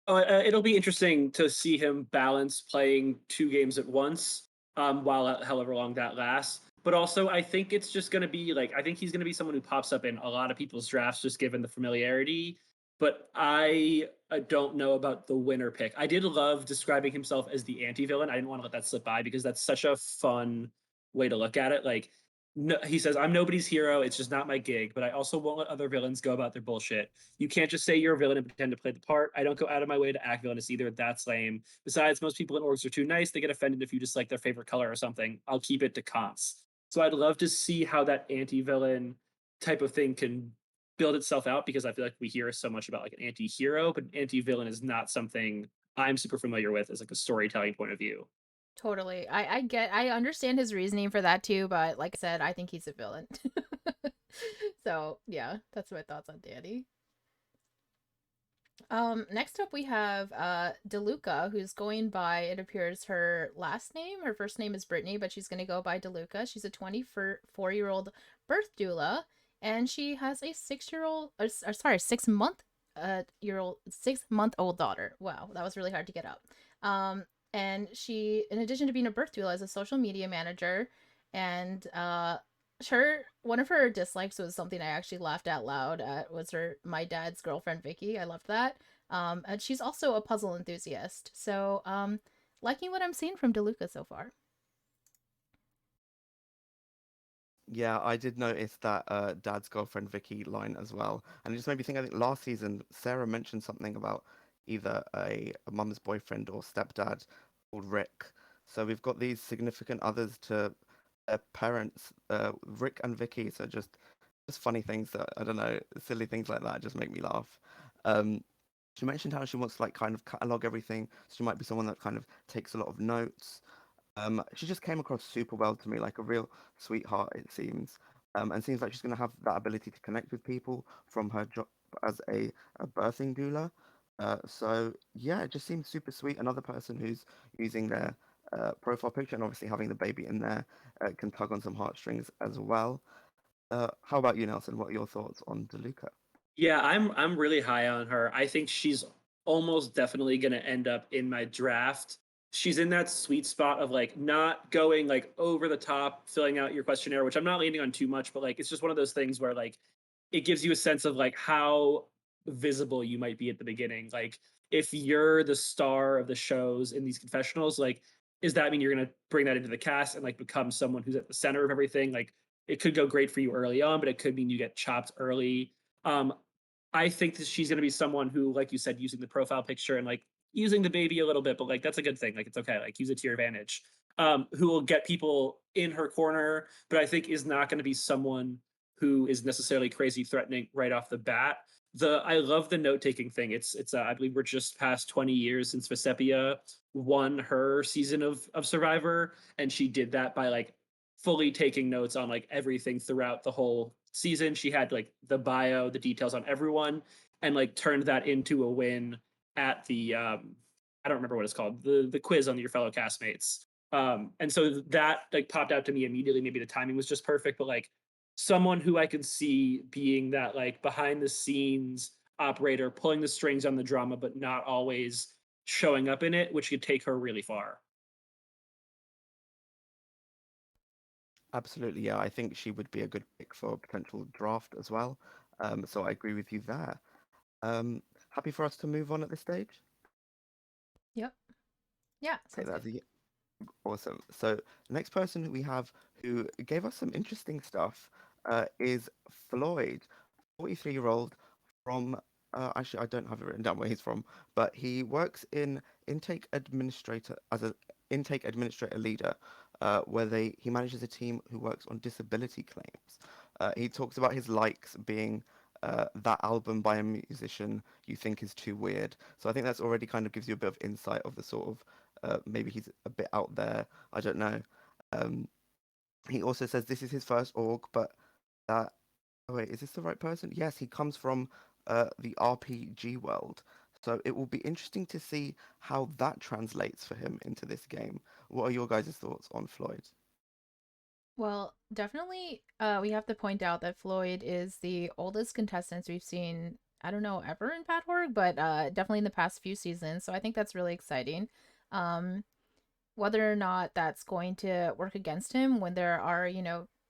agree. It'll be interesting to see him balance playing 2 games at once, while however long that lasts. But also, I think it's just going to be like I think he's going to be someone who pops up in a lot of people's drafts just given the familiarity. But I don't know about the winner pick. I did love describing himself as the anti-villain. I didn't want to let that slip by because that's such a fun way to look at it. Like, no, he says, I'm nobody's hero. It's just not my gig, but I also won't let other villains go about their bullshit. You can't just say you're a villain and pretend to play the part. I don't go out of my way to act villainous either. That's lame. Besides, most people in orgs are too nice. They get offended if you just like their favorite color or something. I'll keep it to cons. So I'd love to see how that anti-villain type of thing can build itself out, because I feel like we hear so much about like an anti-hero, but anti-villain is not something I'm super familiar with as like a storytelling point of view. Totally. I understand his reasoning for that too, but like I said, I think he's a villain. So yeah, that's my thoughts on Danny. Next up we have DeLuca, who's going by, it appears, her last name. Her first name is Brittany, but she's gonna go by DeLuca. She's a 24-year-old birth doula, and she has a 6-year-old, or sorry, 6-month year old 6-month old daughter. Wow, that was really hard to get up. And she, in addition to being a birth doula, is a social media manager, and one of her dislikes was something I actually laughed out loud at, was her my dad's girlfriend Vicky. I loved that. And she's also a puzzle enthusiast. So liking what I'm seeing from DeLuca so far. Yeah, I did notice that Dad's girlfriend Vicky line as well, and it just made me think. I think last season Sarah mentioned something about either a mum's boyfriend or stepdad called Rick. So we've got these significant others to their parents, Rick and Vicky. So just funny things that I don't know, silly things like that just make me laugh. Um, she mentioned how she wants to like kind of catalog everything. So she might be someone that kind of takes a lot of notes. She just came across super well to me, like a real sweetheart, it seems. And seems like she's going to have that ability to connect with people from her job as a birthing doula. So yeah, it just seems super sweet. Another person who's using their profile picture and obviously having the baby in there can tug on some heartstrings as well. How about you, Nelson? What are your thoughts on DeLuca? Yeah, I'm really high on her. I think she's almost definitely going to end up in my draft. She's in that sweet spot of like not going like over the top, filling out your questionnaire, which I'm not leaning on too much, but like it's just one of those things where like it gives you a sense of like how visible you might be at the beginning. Like if you're the star of the shows in these confessionals, like does that mean you're going to bring that into the cast and like become someone who's at the center of everything? Like it could go great for you early on, but it could mean you get chopped early. um I think that she's going to be someone who, like you said, using the profile picture and like using the baby a little bit, but like that's a good thing. Like it's okay. Like use it to your advantage. Who will get people in her corner, but I think is not going to be someone who is necessarily crazy threatening right off the bat. I love the note taking thing. It's I believe we're just past 20 years since Vesepia won her season of Survivor, and she did that by like fully taking notes on like everything throughout the whole season. She had like the bio, the details on everyone, and like turned that into a win at the I don't remember what it's called, the quiz on your fellow castmates. And so that like popped out to me immediately. Maybe the timing was just perfect, but like someone who I could see being that like behind the scenes operator, pulling the strings on the drama, but not always showing up in it, which could take her really far. Absolutely, yeah. I think she would be a good pick for a potential draft as well. So I agree with you there. Happy for us to move on at this stage? Yep. Yeah, Okay, sounds good. awesome. So the next person we have who gave us some interesting stuff is Floyd, 43-year-old from, actually, I don't have it written down where he's from, but he works in intake administrator as a intake administrator leader, where he manages a team who works on disability claims. He talks about his likes being that album by a musician you think is too weird. So I think that's already kind of gives you a bit of insight of the sort of maybe he's a bit out there. I don't know. Um, he also says this is his first org, but that oh wait, is this the right person? Yes, he comes from the RPG world. So it will be interesting to see how that translates for him into this game. What are your guys' thoughts on Floyd? Well, definitely, we have to point out that Floyd is the oldest contestant we've seen, I don't know, ever in PatORG, but definitely in the past few seasons. So I think that's really exciting. Um, whether or not that's going to work against him when there are,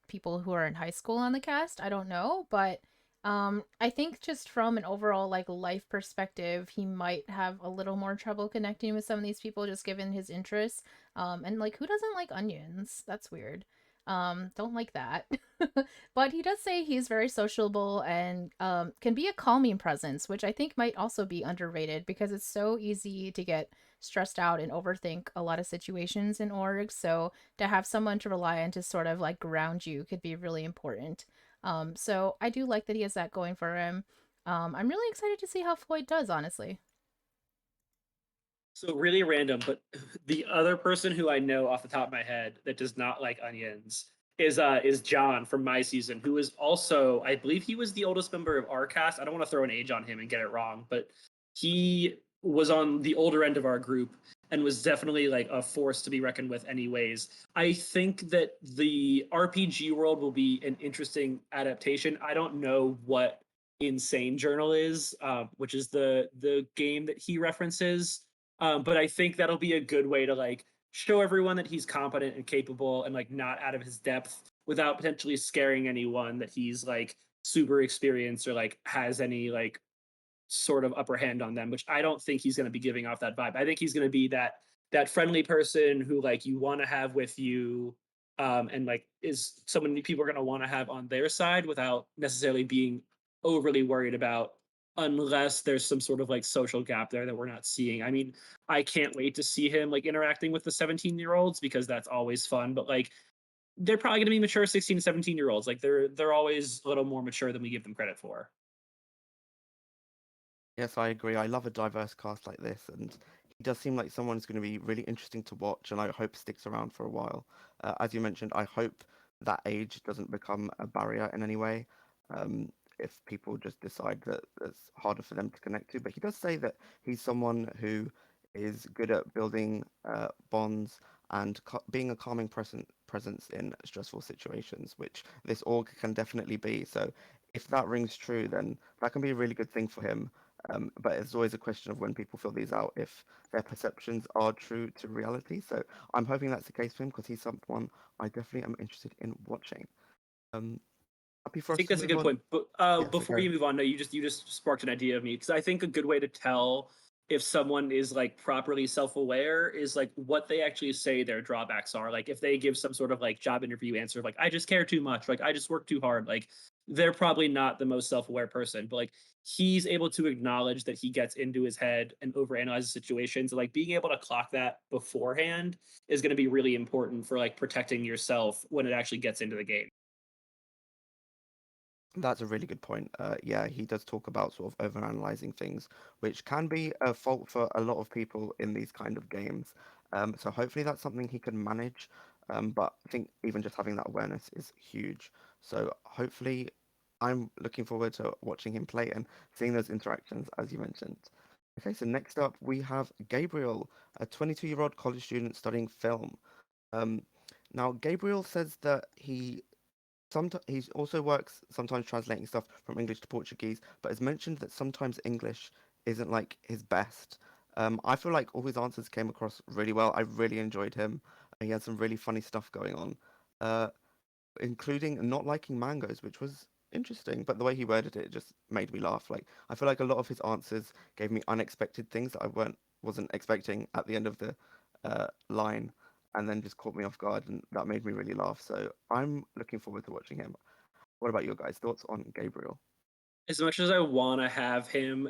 people who are in high school on the cast, I don't know. But I think just from an overall like life perspective, he might have a little more trouble connecting with some of these people just given his interests. And like, who doesn't like onions? That's weird. Don't like that. But he does say he's very sociable and can be a calming presence, which I think might also be underrated because it's so easy to get stressed out and overthink a lot of situations in org. So to have someone to rely on to sort of like ground you could be really important. So I do like that he has that going for him. I'm really excited to see how Floyd does, honestly. So really random, but the other person who I know off the top of my head that does not like onions is John from my season, who is also, I believe he was the oldest member of our cast. I don't want to throw an age on him and get it wrong, but he was on the older end of our group and was definitely like a force to be reckoned with anyways. I think that the RPG world will be an interesting adaptation. I don't know what Insane Journal is, which is the game that he references, but I think that'll be a good way to like show everyone that he's competent and capable and like not out of his depth without potentially scaring anyone that he's like super experienced or like has any like sort of upper hand on them, which I don't think he's going to be giving off that vibe. I think he's going to be that friendly person who like you want to have with you, and like is someone people are going to want to have on their side without necessarily being overly worried about, unless there's some sort of like social gap there that we're not seeing. I mean, I can't wait to see him like interacting with the 17-year-olds because that's always fun, but like they're probably going to be mature 16 to 17-year-olds. Like they're always a little more mature than we give them credit for. Yes, I agree. I love a diverse cast like this, and he does seem like someone who's going to be really interesting to watch, and I hope sticks around for a while. As you mentioned, I hope that age doesn't become a barrier in any way. If people just decide that it's harder for them to connect to, but he does say that he's someone who is good at building bonds and being a calming presence in stressful situations, which this org can definitely be. So if that rings true, then that can be a really good thing for him. But it's always a question of when people fill these out, if their perceptions are true to reality. So I'm hoping that's the case for him because he's someone I definitely am interested in watching. Um, Happy for I us think to that's a move good on. point. But Yeah, so before go. you move on, no, you just sparked an idea of me because I think a good way to tell if someone is like properly self-aware is like what they actually say their drawbacks are. Like if they give some sort of like job interview answer of like I just care too much, like I just work too hard, like they're probably not the most self-aware person. But like he's able to acknowledge that he gets into his head and overanalyzes situations. And like being able to clock that beforehand is going to be really important for like protecting yourself when it actually gets into the game. That's a really good point. Yeah, he does talk about sort of overanalyzing things, which can be a fault for a lot of people in these kind of games. So hopefully that's something he can manage. But I think even just having that awareness is huge. So hopefully, I'm looking forward to watching him play and seeing those interactions, as you mentioned. Okay, so next up we have Gabriel, a 22-year-old college student studying film. Um, Now, Gabriel says that he also works sometimes translating stuff from English to Portuguese, but has mentioned that sometimes English isn't like his best. I feel like all his answers came across really well. I really enjoyed him. He had some really funny stuff going on, uh, including not liking mangoes, which was interesting. But the way he worded it just made me laugh. Like I feel like a lot of his answers gave me unexpected things that I wasn't expecting at the end of the line, and then just caught me off guard, and that made me really laugh. So I'm looking forward to watching him. What about your guys' thoughts on Gabriel? As much as I want to have him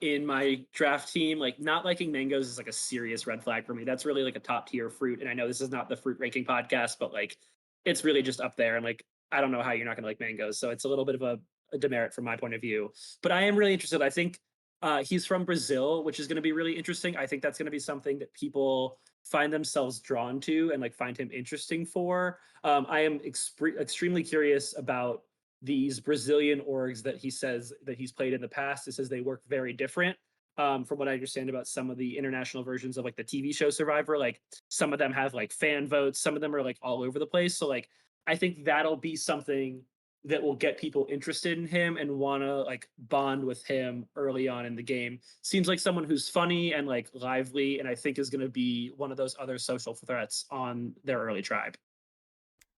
in my draft team, like not liking mangoes is like a serious red flag for me. That's really like a top tier fruit. And I know this is not the fruit ranking podcast, but like it's really just up there. And like I don't know how you're not gonna like mangoes. So it's a little bit of a demerit from my point of view. But I am really interested. I think he's from Brazil, which is gonna be really interesting. I think that's gonna be something that people find themselves drawn to and like find him interesting for. I am extremely curious about these Brazilian orgs that he says that he's played in the past. It says they work very different. From what I understand about some of the international versions of like the TV show Survivor, like some of them have like fan votes, some of them are like all over the place. So like I think that'll be something that will get people interested in him and want to like bond with him early on in the game. Seems like someone who's funny and like lively, and I think is going to be one of those other social threats on their early tribe.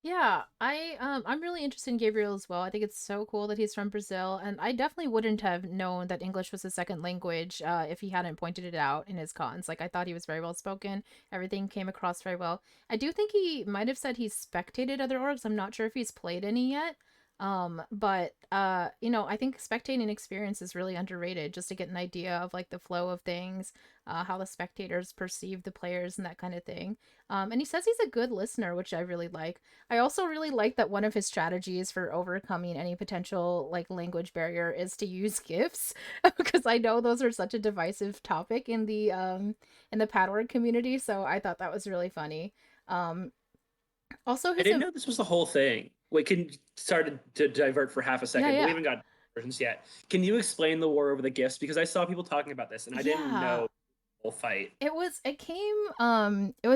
Yeah, I'm really interested in Gabriel as well. I think it's so cool that he's from Brazil, and I definitely wouldn't have known that English was a second language if he hadn't pointed it out in his cons. Like I thought he was very well spoken. Everything came across very well. I do think he might have said he's spectated other orgs. I'm not sure if he's played any yet. But you know, I think spectating experience is really underrated just to get an idea of like the flow of things, how the spectators perceive the players and that kind of thing. And he says he's a good listener, which I really like. I also really like that one of his strategies for overcoming any potential like language barrier is to use GIFs because I know those are such a divisive topic in the PatORG community, so I thought that was really funny. Um Also I his didn't know this was the whole thing. Wait, can start to divert for half a yeah, second, but we yeah. haven't got versions yet. Can you explain the war over the gifts? Because I saw people talking about this and I didn't know Yeah. the whole fight. It was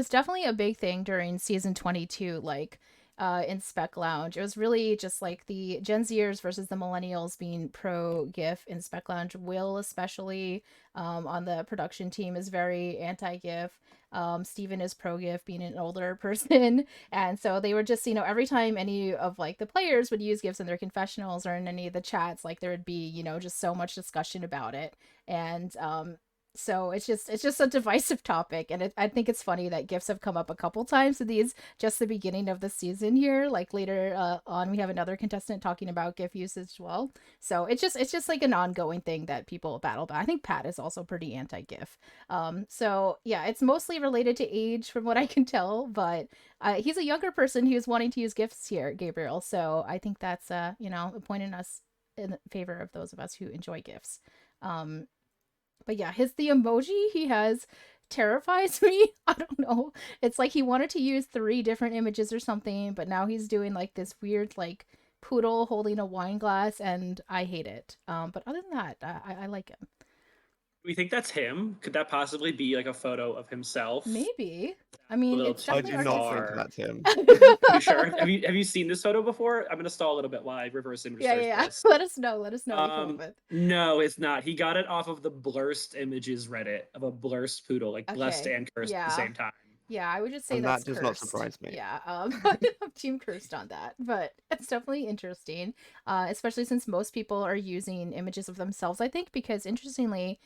definitely a big thing during season 22, like in Spec Lounge. It was really just like the Gen Zers versus the millennials being pro GIF in Spec Lounge. Will especially on the production team is very anti GIF. Steven is pro GIF being an older person. And so they were just, you know, every time any of like the players would use GIFs in their confessionals or in any of the chats, like there would be, you know, just so much discussion about it. And so it's just a divisive topic, and I think it's funny that gifts have come up a couple times in these just the beginning of the season here. Like later on, we have another contestant talking about gif usage as well. So it's just like an ongoing thing that people battle about. I think Pat is also pretty anti gif. So yeah, it's mostly related to age from what I can tell, but he's a younger person who's wanting to use gifs here, Gabriel. So I think that's you know, a point in us in favor of those of us who enjoy gifs. Um, but yeah, the emoji he has terrifies me. I don't know. It's like he wanted to use three different images or something, but now he's doing like this weird like poodle holding a wine glass, and I hate it. But other than that, I like him. Do we think that's him? Could that possibly be like a photo of himself? Maybe. I A mean, little it's I too definitely do not artistic. think far. that's him. You sure? Have you seen this photo before? I'm gonna stall a little bit while I reverse image Yeah, search yeah, yeah. this. Let us know. Let us know what you come up with. No, it's not. He got it off of the Blurst Images Reddit of a Blurst poodle, like blessed Okay. and cursed at the Yeah. same time. Yeah, I would just say And that's that does not cursed. surprise me. Yeah, I'm team cursed on that, but it's definitely interesting, especially since most people are using images of themselves. I think because interestingly,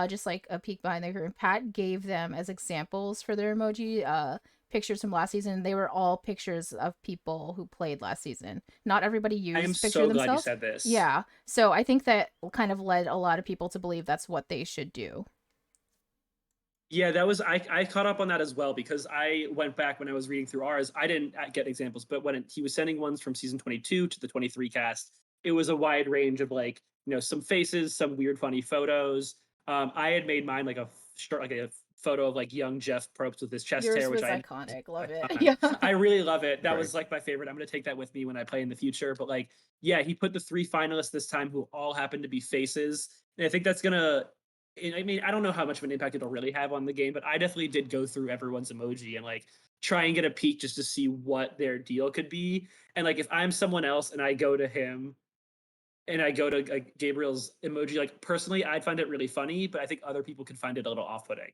just like a peek behind the curtain, Pat gave them as examples for their emoji pictures from last season. They were all pictures of people who played last season. Not everybody I am used picture of so glad you themselves. said this. Yeah, so I think that kind of led a lot of people to believe that's what they should do. Yeah, that was I caught up on that as well because I went back when I was reading through ours. I didn't get examples, but when he was sending ones from season 22 to the 23 cast, it was a wide range of like, you know, some faces, some weird funny photos. I had made mine like a short, like a photo of like young Jeff Probst with his chest Yours hair, which was I iconic. Love a it. ton. Yeah. I really love it. That Agree. was like my favorite. I'm gonna take that with me when I play in the future. But like, yeah, he put the three finalists this time who all happen to be faces, and I think that's gonna. I mean, I don't know how much of an impact it'll really have on the game, but I definitely did go through everyone's emoji and like try and get a peek just to see what their deal could be. And like, if I'm someone else and I go to him and I go to like Gabriel's emoji, like personally, I'd find it really funny, but I think other people could find it a little off-putting.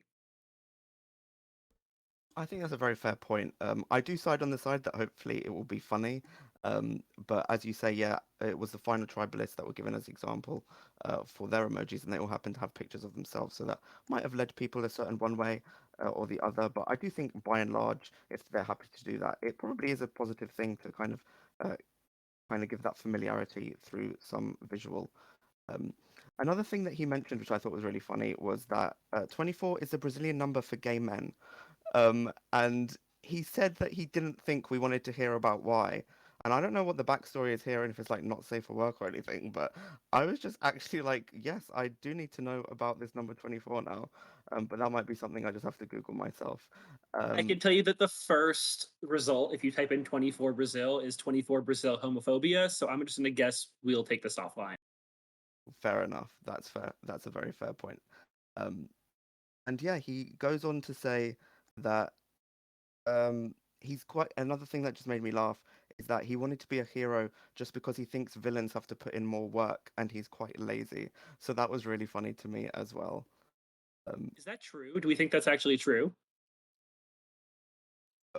I think that's a very fair point. I do side on the side that hopefully it will be funny. But as you say, yeah, it was the final tribalists that were given as example for their emojis, and they all happen to have pictures of themselves. So that might have led people a certain one way or the other. But I do think, by and large, if they're happy to do that, it probably is a positive thing to uh, kind of give that familiarity through some visual. Um, Another thing that he mentioned, which I thought was really funny, was that 24 is the Brazilian number for gay men. And he said that he didn't think we wanted to hear about why. And I don't know what the backstory is here and if it's like not safe for work or anything, but I was just actually like, yes, I do need to know about this number 24 now. But that might be something I just have to Google myself. I Um, can tell you that the first result, if you type in 24 Brazil, is 24 Brazil homophobia. So I'm just going to guess we'll take this offline. Fair enough. That's fair. That's a very fair point. Um, and yeah, he goes on to say that he's quite another thing that just made me laugh is that he wanted to be a hero just because he thinks villains have to put in more work and he's quite lazy. So that was really funny to me as well. Um, Is that true? Do we think that's actually true?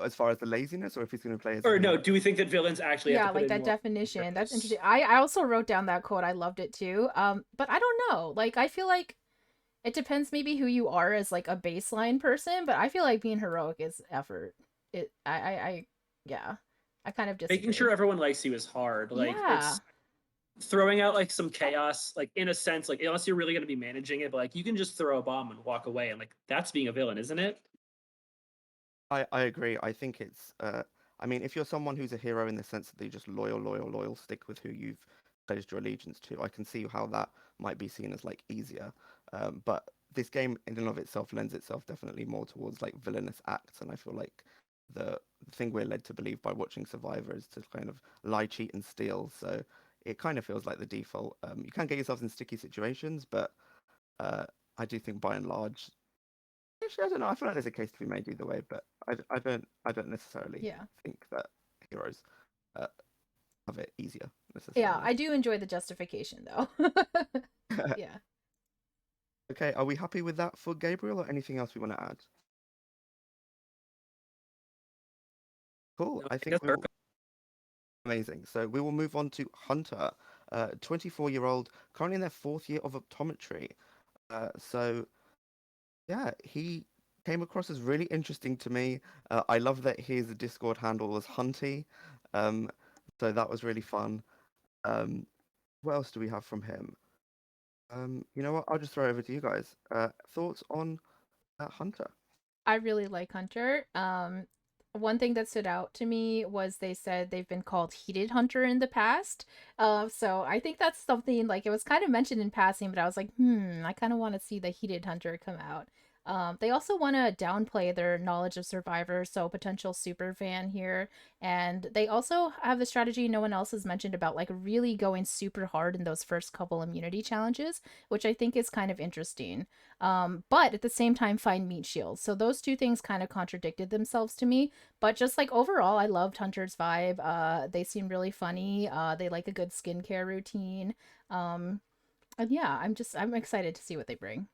as far as the laziness, or if he's going to play as a Or no, hero. do we think that villains actually have Yeah, to put like in that more definition. That's purpose? interesting. I also wrote down that quote. I loved it too. But I don't know. Like I feel like it depends maybe who you are as like a baseline person, but I feel like being heroic is effort. I yeah. I kind of Making sure disagree. everyone likes you is hard. Like Yeah. it's throwing out like some chaos, like in a sense, like unless you're really going to be managing it, but like you can just throw a bomb and walk away, and like that's being a villain, isn't it? I agree. I think it's I mean, if you're someone who's a hero in the sense that you're just loyal, stick with who you've pledged your allegiance to, I can see how that might be seen as like easier. But this game in and of itself lends itself definitely more towards like villainous acts, and I feel like the thing we're led to believe by watching Survivor is to kind of lie, cheat, and steal. So it kind of feels like the default. You can get yourself in sticky situations, but uh, I do think by and large actually, I don't know. I feel like there's a case to be made either way, but I don't necessarily Yeah. think that heroes uh, have it easier Yeah, necessarily. I do enjoy the justification though. Yeah. Okay, are we happy with that for Gabriel, or anything else we want to add? Cool. No, I I think think that's we will. perfect. Amazing. So we will move on to Hunter, 24-year-old, currently in their fourth year of optometry. So yeah, he came across as really interesting to me. I love that his Discord handle was Hunty. Um, so that was really fun. Um, what else do we have from him? You know what? I'll just throw it over to you guys. Thoughts on Hunter? I really like Hunter. One thing that stood out to me was they said they've been called Heated Hunter in the past. So I think that's something like it was kind of mentioned in passing, but I was like, I kind of want to see the Heated Hunter come out. They also want to downplay their knowledge of Survivor, so potential super fan here. And they also have the strategy no one else has mentioned about like really going super hard in those first couple immunity challenges, which I think is kind of interesting. But at the same time find meat shields. So those two things kind of contradicted themselves to me. But just like overall, I loved Hunter's vibe. They seem really funny. They like a good skincare routine. Um, and yeah, I'm excited to see what they bring.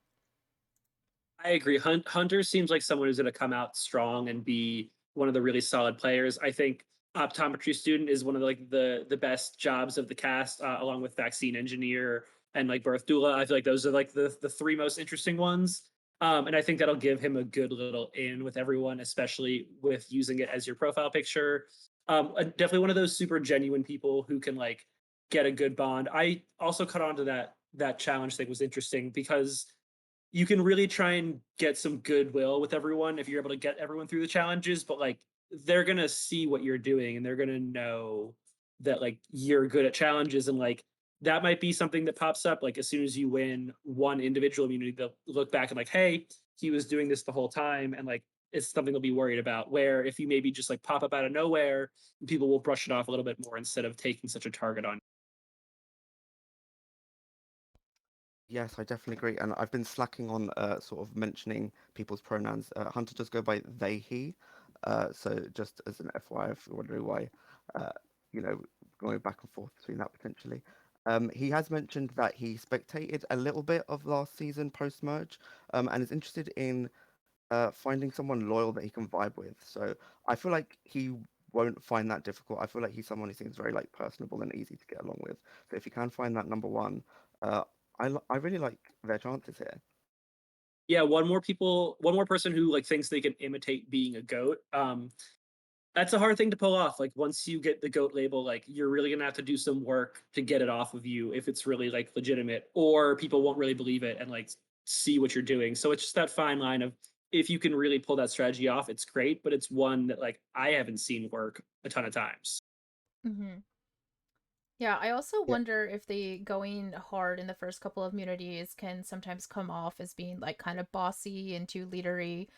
I agree. Hunter seems like someone who's going to come out strong and be one of the really solid players. I think optometry student is one of the best jobs of the cast, along with vaccine engineer and like birth doula. I feel like those are like the three most interesting ones. And I think that'll give him a good little in with everyone, especially with using it as your profile picture. Definitely one of those super genuine people who can like get a good bond. I also caught on to that challenge thing was interesting because you can really try and get some goodwill with everyone if you're able to get everyone through the challenges, but like they're gonna see what you're doing and they're gonna know that like you're good at challenges, and like that might be something that pops up like as soon as you win one individual immunity, they'll look back and like, hey, he was doing this the whole time, and like it's something they'll be worried about. Where if you maybe just like pop up out of nowhere, people will brush it off a little bit more instead of taking such a target on. Yes, I definitely agree. And I've been slacking on sort of mentioning people's pronouns. Hunter does go by they, he. So just as an FYI, if you're wondering why, uh, you know, going back and forth between that potentially. He has mentioned that he spectated a little bit of last season post merge, and is interested in finding someone loyal that he can vibe with. So I feel like he won't find that difficult. I feel like he's someone who seems very like personable and easy to get along with. So if you can find that number one, uh, I really like their chances here. Yeah, one more person who like thinks they can imitate being a goat. That's a hard thing to pull off. Like once you get the goat label, like you're really gonna have to do some work to get it off of you if it's really like legitimate, or people won't really believe it and like see what you're doing. So it's just that fine line of if you can really pull that strategy off, it's great, but it's one that like I haven't seen work a ton of times. Hmm. Yeah, I also Yeah. wonder if the going hard in the first couple of immunities can sometimes come off as being like kind of bossy and too leadery.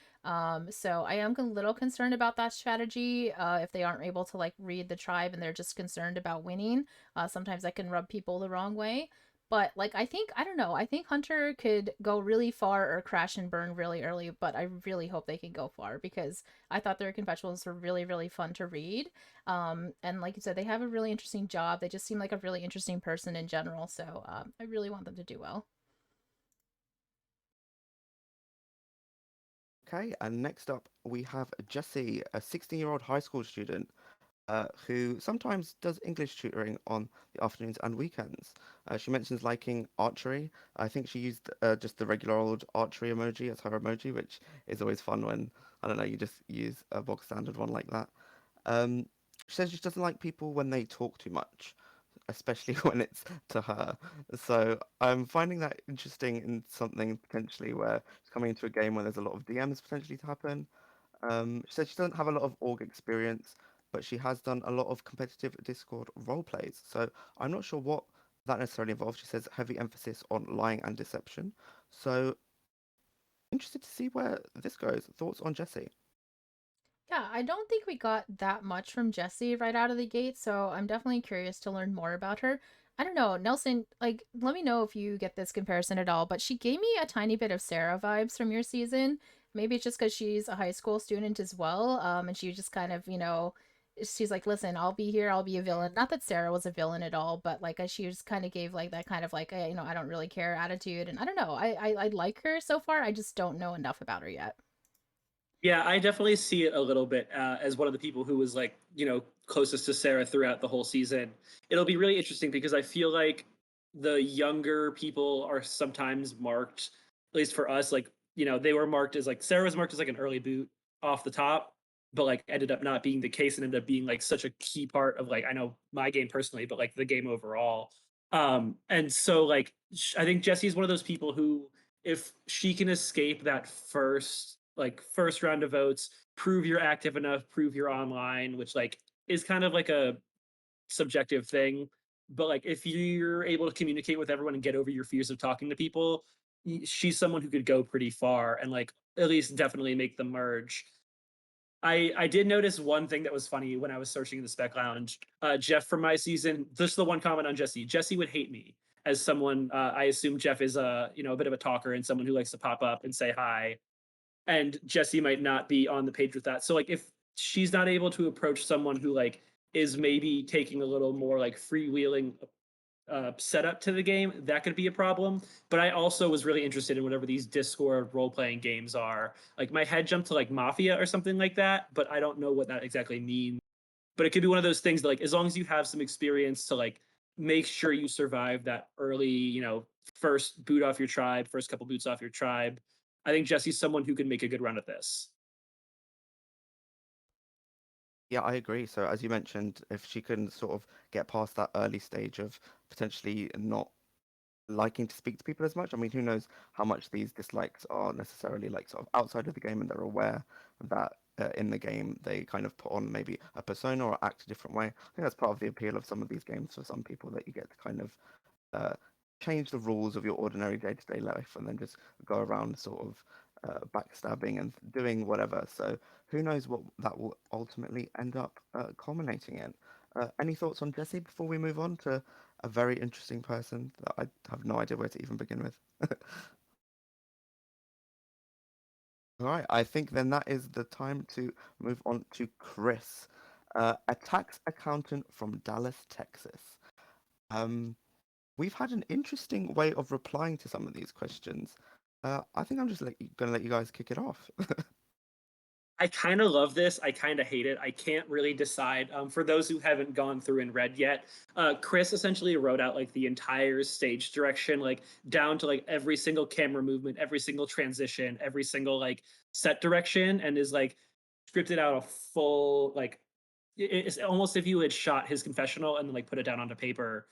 So I am a little concerned about that strategy. If they aren't able to like read the tribe and they're just concerned about winning, sometimes that can rub people the wrong way. But like I don't know, I think Hunter could go really far or crash and burn really early, but I really hope they can go far because I thought their confessionals were really, really fun to read. And like you said, they have a really interesting job. They just seem like a really interesting person in general. So I really want them to do well. Okay, and next up we have Jessie, a 16-year-old high school student who sometimes does English tutoring on the afternoons and weekends. She mentions liking archery. I think she used just the regular old archery emoji as her emoji, which is always fun when, I don't know, you just use a bog standard one like that. Um, she says she doesn't like people when they talk too much, especially when it's to her. So I'm finding that interesting in something potentially where she's coming into a game where there's a lot of DMs potentially to happen. She said she doesn't have a lot of org experience, but she has done a lot of competitive Discord role plays. So I'm not sure what that necessarily involves. She says heavy emphasis on lying and deception. So interested to see where this goes. Thoughts on Jessie? Yeah, I don't think we got that much from Jessie right out of the gate, so I'm definitely curious to learn more about her. I don't know, Nelson, like, let me know if you get this comparison at all, but she gave me a tiny bit of Sarah vibes from your season. Maybe it's just because she's a high school student as well, and she just kind of, she's like, listen, I'll be here, I'll be a villain. Not that Sarah was a villain at all, but like, she just kind of gave like that kind of like, I don't really care attitude, and I don't know, I like her so far. I just don't know enough about her yet. Yeah, I definitely see it a little bit as one of the people who was like, closest to Sarah throughout the whole season. It'll be really interesting because I feel like the younger people are sometimes marked, at least for us, like, they were marked as like Sarah was marked as like an early boot off the top, but like ended up not being the case and ended up being like such a key part of like, I know my game personally, but like the game overall. And so like I think Jesse's one of those people who if she can escape that first round of votes, prove you're active enough, prove you're online, which like is kind of like a subjective thing. But like if you're able to communicate with everyone and get over your fears of talking to people, she's someone who could go pretty far and like at least definitely make the merge. I did notice one thing that was funny when I was searching the spec lounge. Jeff from my season, just the one comment on Jesse. Jesse would hate me as someone. I assume Jeff is a bit of a talker and someone who likes to pop up and say hi. And Jesse might not be on the page with that. So like if she's not able to approach someone who like is maybe taking a little more like freewheeling setup to the game, that could be a problem. But I also was really interested in whatever these Discord role playing games are. Like my head jumped to like Mafia or something like that, but I don't know what that exactly means. But it could be one of those things that, like as long as you have some experience to like make sure you survive that early, first boot off your tribe, first couple boots off your tribe. I think Jesse's someone who can make a good run at this. Yeah, I agree. So as you mentioned, if she can sort of get past that early stage of potentially not liking to speak to people as much. I mean, who knows how much these dislikes are necessarily like sort of outside of the game and they're aware that in the game they kind of put on maybe a persona or act a different way. I think that's part of the appeal of some of these games for some people that you get to kind of uh, change the rules of your ordinary day-to-day life and then just go around sort of backstabbing and doing whatever. So who knows what that will ultimately end up culminating in. Any thoughts on Jesse before we move on to a very interesting person that I have no idea where to even begin with? All right, I think then that is the time to move on to Kris, a tax accountant from Dallas, Texas. Um, we've had an interesting way of replying to some of these questions. I think I'm just going to let you guys kick it off. I kind of love this. I kind of hate it. I can't really decide. For those who haven't gone through and read yet, Kris essentially wrote out like the entire stage direction, like down to like every single camera movement, every single transition, every single like set direction, and is like scripted out a full like it's almost if you had shot his confessional and then like put it down onto paper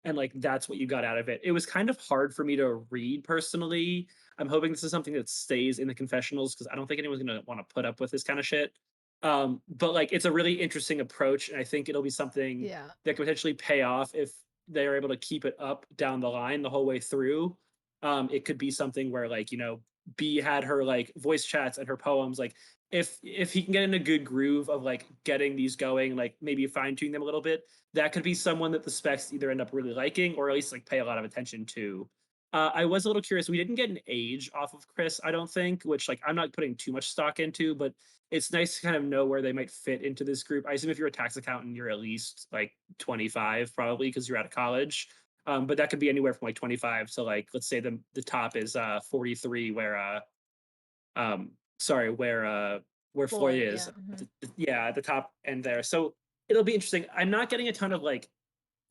and like that's what you got out of it. It was kind of hard for me to read personally. I'm hoping this is something that stays in the confessionals because I don't think anyone's gonna want to put up with this kind of shit. But like it's a really interesting approach, and I think it'll be something Yeah. that could potentially pay off if they are able to keep it up down the line the whole way through. It could be something where like B had her like voice chats and her poems like if he can get in a good groove of like getting these going, like maybe fine tune them a little bit, that could be someone that the specs either end up really liking or at least like pay a lot of attention to. I was a little curious. We didn't get an age off of Kris, I don't think, which like I'm not putting too much stock into, but it's nice to kind of know where they might fit into this group. I assume if you're a tax accountant, you're at least like 25 probably because you're out of college. But that could be anywhere from like 25 to like let's say the top is 43, where sorry, where Floyd Floyd, is, yeah. yeah, at the top end there. So it'll be interesting. I'm not getting a ton of like.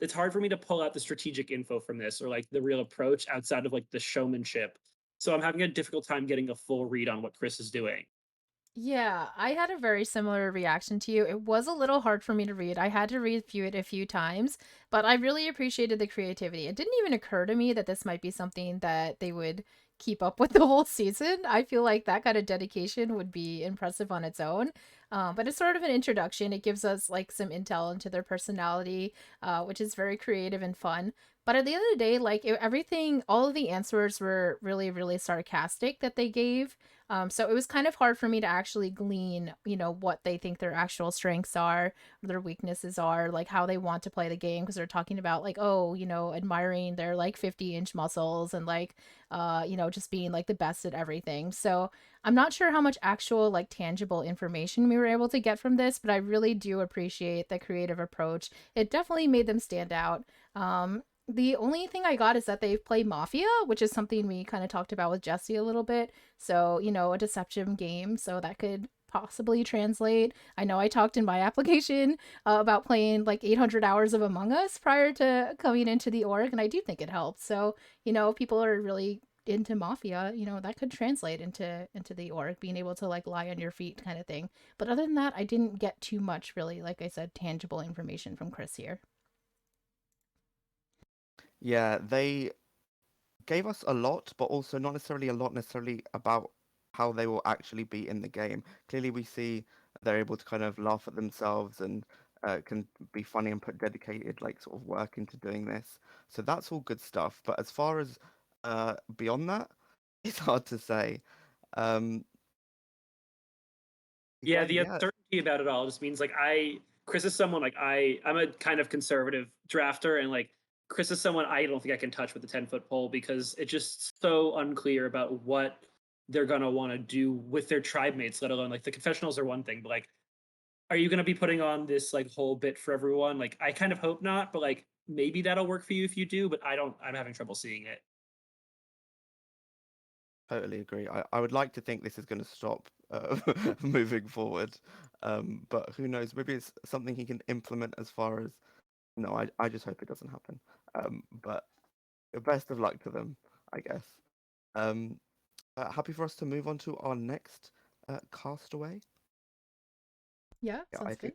It's hard for me to pull out the strategic info from this or like the real approach outside of like the showmanship. So I'm having a difficult time getting a full read on what Kris is doing. Yeah, I had a very similar reaction to you. It was a little hard for me to read. I had to review it a few times, but I really appreciated the creativity. It didn't even occur to me that this might be something that they would keep up with the whole season. I feel like that kind of dedication would be impressive on its own. But it's sort of an introduction. It gives us like some intel into their personality, which is very creative and fun. But at the end of the day, like everything, all of the answers were really, really sarcastic that they gave. So it was kind of hard for me to actually glean, what they think their actual strengths are, their weaknesses are, like how they want to play the game, because they're talking about like, oh, admiring their like 50-inch muscles and like, just being like the best at everything. So I'm not sure how much actual like tangible information we were able to get from this, but I really do appreciate the creative approach. It definitely made them stand out. The only thing I got is that they play Mafia, which is something we kind of talked about with Jessie a little bit. So, a deception game. So that could possibly translate. I know I talked in my application about playing like 800 hours of Among Us prior to coming into the org, and I do think it helps. So, if people are really into Mafia, that could translate into the org, being able to like lie on your feet kind of thing. But other than that, I didn't get too much really, like I said, tangible information from Kris here. Yeah, they gave us a lot, but also not necessarily a lot necessarily about how they will actually be in the game. Clearly, we see they're able to kind of laugh at themselves and can be funny and put dedicated like sort of work into doing this. So that's all good stuff. But as far as beyond that, it's hard to say. Um, Yeah, yeah, the yeah, uncertainty about it all just means like Kris is someone like I'm a kind of conservative drafter, and like Kris is someone I don't think I can touch with the 10-foot pole because it's just so unclear about what they're gonna want to do with their tribe mates, let alone like the confessionals are one thing, but like are you gonna be putting on this like whole bit for everyone? Like I kind of hope not, but like maybe that'll work for you if you do, but I'm having trouble seeing it. totally agree. I would like to think this is going to stop moving forward. But who knows? Maybe it's something he can implement as far as no, I just hope it doesn't happen. But best of luck to them, I guess. Um, happy for us to move on to our next castaway. Yeah, Yeah, I sounds good.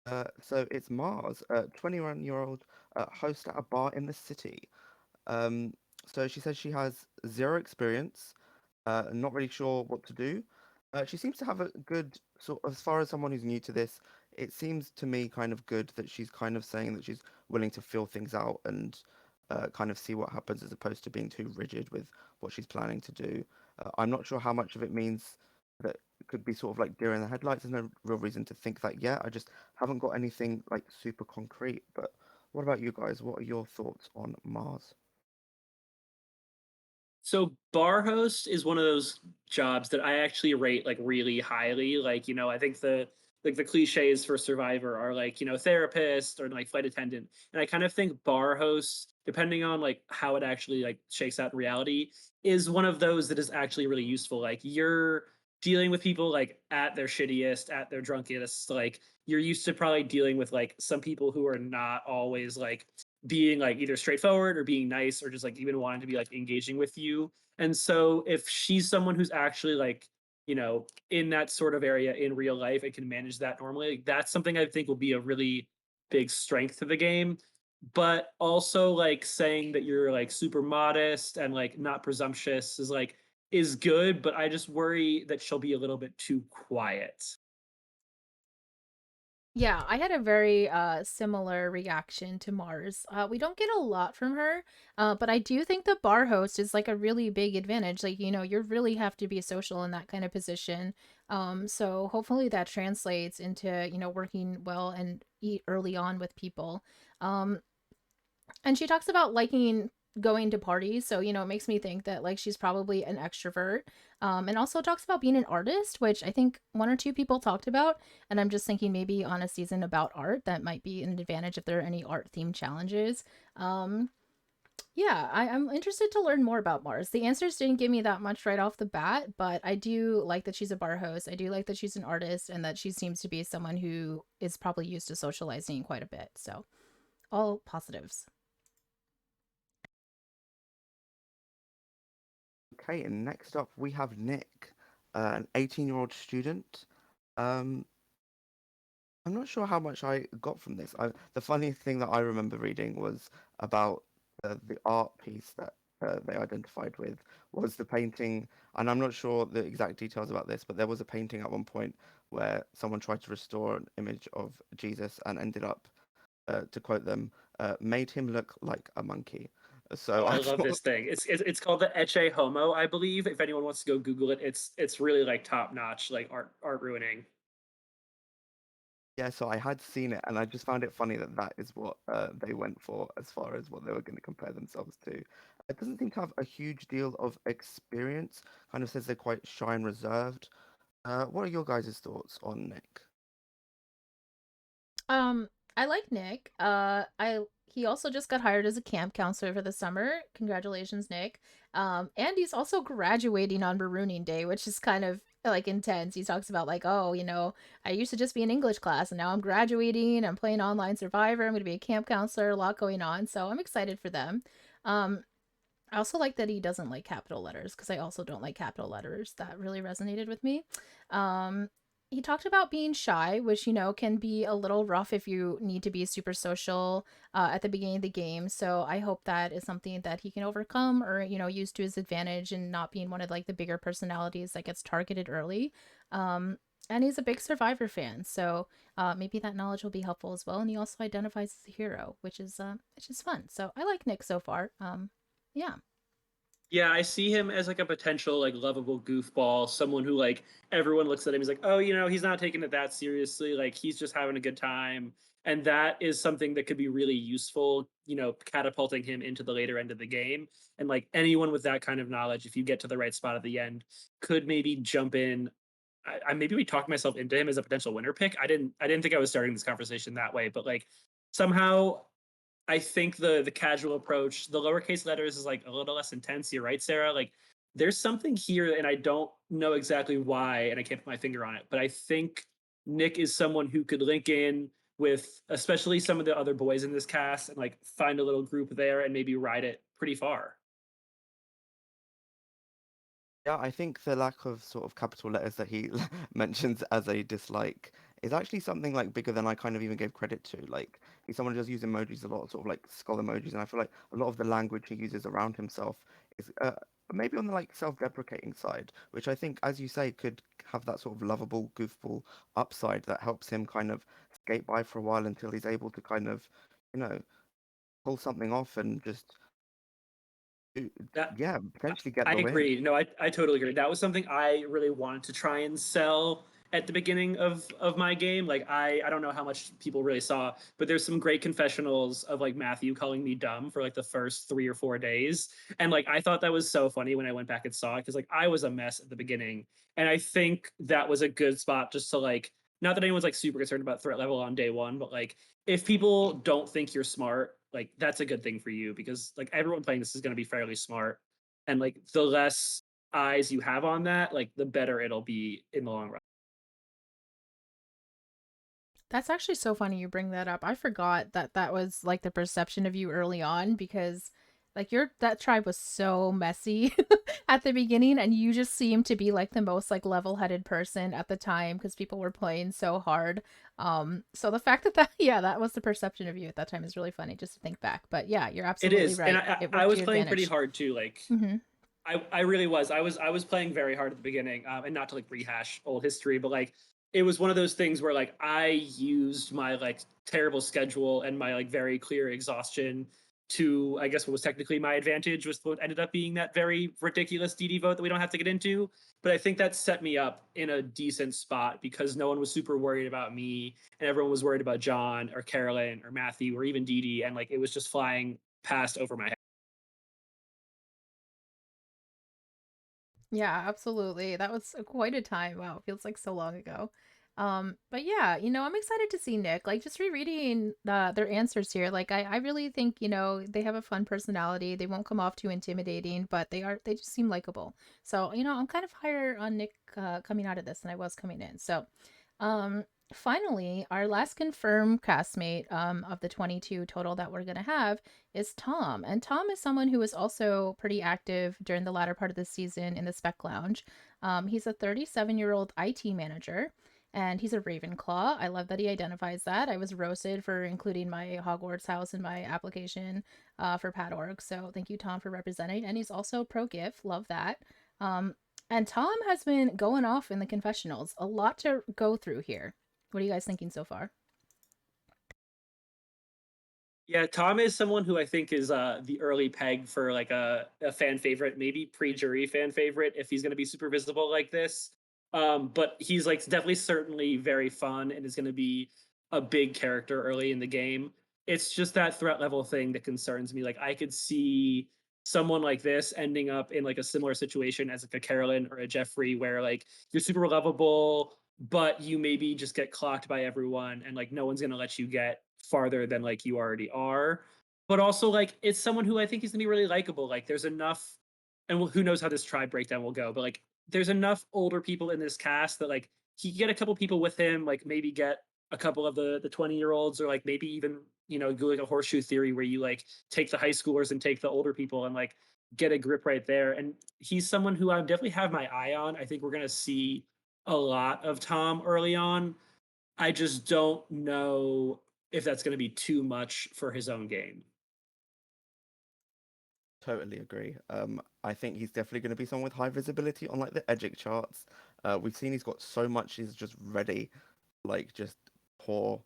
think. So it's Mars, a 21-year-old host at a bar in the city. Um, so she says she has zero experience, not really sure what to do. She seems to have a good sort as far as someone who's new to this, it seems to me kind of good that she's kind of saying that she's willing to feel things out and kind of see what happens as opposed to being too rigid with what she's planning to do. I'm not sure how much of it means that it could be sort of like deer in the headlights. There's no real reason to think that yet. I just haven't got anything like super concrete. But what about you guys? What are your thoughts on Mars? So bar host is one of those jobs that I actually rate like really highly. Like, I think the cliches for Survivor are like, therapist or like flight attendant. And I kind of think bar host, depending on like how it actually like shakes out in reality, is one of those that is actually really useful. Like you're dealing with people like at their shittiest, at their drunkest, like you're used to probably dealing with like some people who are not always like being like either straightforward or being nice or just like even wanting to be like engaging with you. And so if she's someone who's actually like, in that sort of area in real life and can manage that normally, like, that's something I think will be a really big strength to the game. But also like saying that you're like super modest and like not presumptuous is good, but I just worry that she'll be a little bit too quiet. Yeah, I had a very similar reaction to Mars. We don't get a lot from her, but I do think the bar host is like a really big advantage. Like, you really have to be social in that kind of position. So hopefully that translates into, working well and eat early on with people. Um, and she talks about liking going to parties, so it makes me think that like she's probably an extrovert. And also talks about being an artist, which I think one or two people talked about, and I'm just thinking maybe on a season about art that might be an advantage if there are any art themed challenges. um Yeah, I'm interested to learn more about Mars. The answers didn't give me that much right off the bat, but I do like that she's a bar host. I do like that she's an artist and that she seems to be someone who is probably used to socializing quite a bit. So, all positives. Okay, and next up we have Nick, an 18-year-old student. Um, I'm not sure how much I got from this. The funny thing that I remember reading was about the art piece that they identified with was the painting, and I'm not sure the exact details about this, but there was a painting at one point where someone tried to restore an image of Jesus and ended up, to quote them, made him look like a monkey. Oh, So I I love thought, this thing. It's called the Eche Homo, I believe. If anyone wants to go Google it, it's really like top notch, like art ruining. yeah, so I had seen it, and I just found it funny that that is what they went for as far as what they were going to compare themselves to. It doesn't seem to have a huge deal of experience. Kind of says they're quite shy and reserved. What are your guys' thoughts on Nick? Um, I like Nick. I he also just got hired as a camp counselor for the summer. Congratulations, Nick. And he's also graduating on Marooning Day, which is kind of like intense. He talks about like, oh, I used to just be in English class and now I'm graduating. I'm playing online Survivor. I'm going to be a camp counselor. A lot going on, so I'm excited for them. Um, I also like that he doesn't like capital letters because I also don't like capital letters. That really resonated with me. Um, he talked about being shy, which, can be a little rough if you need to be super social at the beginning of the game. So I hope that is something that he can overcome or, use to his advantage and not being one of like the bigger personalities that gets targeted early. Um, and he's a big Survivor fan, so maybe that knowledge will be helpful as well. And he also identifies as a hero, which is fun. So I like Nick so far. Yeah. Yeah, I see him as like a potential like lovable goofball, someone who like everyone looks at him, he's like, oh, he's not taking it that seriously, like he's just having a good time. And that is something that could be really useful, catapulting him into the later end of the game. And like anyone with that kind of knowledge, if you get to the right spot at the end, could maybe jump in. I maybe we talked myself into him as a potential winner pick. I didn't think I was starting this conversation that way, but like somehow I think the casual approach, the lowercase letters is like a little less intense. You're right, Sarah. Like there's something here, and I don't know exactly why, and I can't put my finger on it. But I think Nick is someone who could link in with, especially some of the other boys in this cast, and like find a little group there and maybe ride it pretty far. Yeah, I think the lack of sort of capital letters that he mentions as a dislike is actually something like bigger than I kind of even gave credit to. Like he's someone who does use emojis a lot, sort of like skull emojis, and I feel like a lot of the language he uses around himself is maybe on the like self-deprecating side, which I think, as you say, could have that sort of lovable, goofball upside that helps him kind of skate by for a while until he's able to kind of, you know, pull something off and just, do- That yeah, potentially get I the win. agree. No, I totally agree. That was something I really wanted to try and sell at the beginning of my game. Like I don't know how much people really saw, but there's some great confessionals of like Matthew calling me dumb for like the first 3 or 4 days. And like I thought that was so funny when I went back and saw it because like I was a mess at the beginning. And I think that was a good spot just to like not that anyone's like super concerned about threat level on day one, but like if people don't think you're smart, like that's a good thing for you because like everyone playing this is going to be fairly smart, and like the less eyes you have on that, like the better it'll be in the long run. That's actually so funny you bring that up. I forgot that that was like the perception of you early on because like your that tribe was so messy at the beginning and you just seemed to be like the most like level-headed person at the time because people were playing so hard. So the fact that yeah, that was the perception of you at that time is really funny just to think back. But yeah, you're It absolutely is, and right. I, It I worked to was your playing pretty advantage. hard too. Like Mhm. I really was. I was playing very hard at the beginning, and not to like rehash old history, but like it was one of those things where like I used my like terrible schedule and my like very clear exhaustion to, I guess, what was technically my advantage was what ended up being that very ridiculous DD vote that we don't have to get into. But I think that set me up in a decent spot because no one was super worried about me and everyone was worried about John or Carolyn or Matthew or even DD, and like it was just flying past over my head. Yeah, absolutely. That was quite a time. Wow, it feels like so long ago. But yeah, I'm excited to see Nick. Like just rereading their answers here. Like I really think, they have a fun personality. They won't come off too intimidating, but they just seem likable. So, I'm kind of higher on Nick coming out of this than I was coming in. So, um, finally, our last confirmed castmate of the 22 total that we're gonna have is Thom. And Thom is someone who was also pretty active during the latter part of the season in the Spec Lounge. He's a 37-year-old IT manager and he's a Ravenclaw. I love that he identifies that. I was roasted for including my Hogwarts house in my application for PatORG, so thank you, Thom, for representing. And he's also pro-GIF. Love that. Um, and Thom has been going off in the confessionals. A lot to go through here. What are you guys thinking so far? Yeah, Thom is someone who I think is the early peg for like a fan favorite, maybe pre-jury fan favorite if he's going to be super visible like this. But he's like definitely certainly very fun and is going to be a big character early in the game. It's just that threat level thing that concerns me. Like I could see someone like this ending up in like a similar situation as like a Carolyn or a Jeffrey where like you're super lovable, but you maybe just get clocked by everyone and like no one's going to let you get farther than like you already are. But also like it's someone who I think is gonna be really likable. Like there's enough, and who knows how this tribe breakdown will go, but like there's enough older people in this cast that like he can get a couple people with him, like maybe get a couple of the 20-year-olds, or like maybe even do like a horseshoe theory where you like take the high schoolers and take the older people and like get a grip right there. And he's someone who I definitely have my eye on. I think we're gonna see a lot of Thom early on. I just don't know if that's going to be too much for his own game. Totally agree. I think he's definitely going to be someone with high visibility on like the Edgic charts. We've seen he's got so much he's just ready, like just pour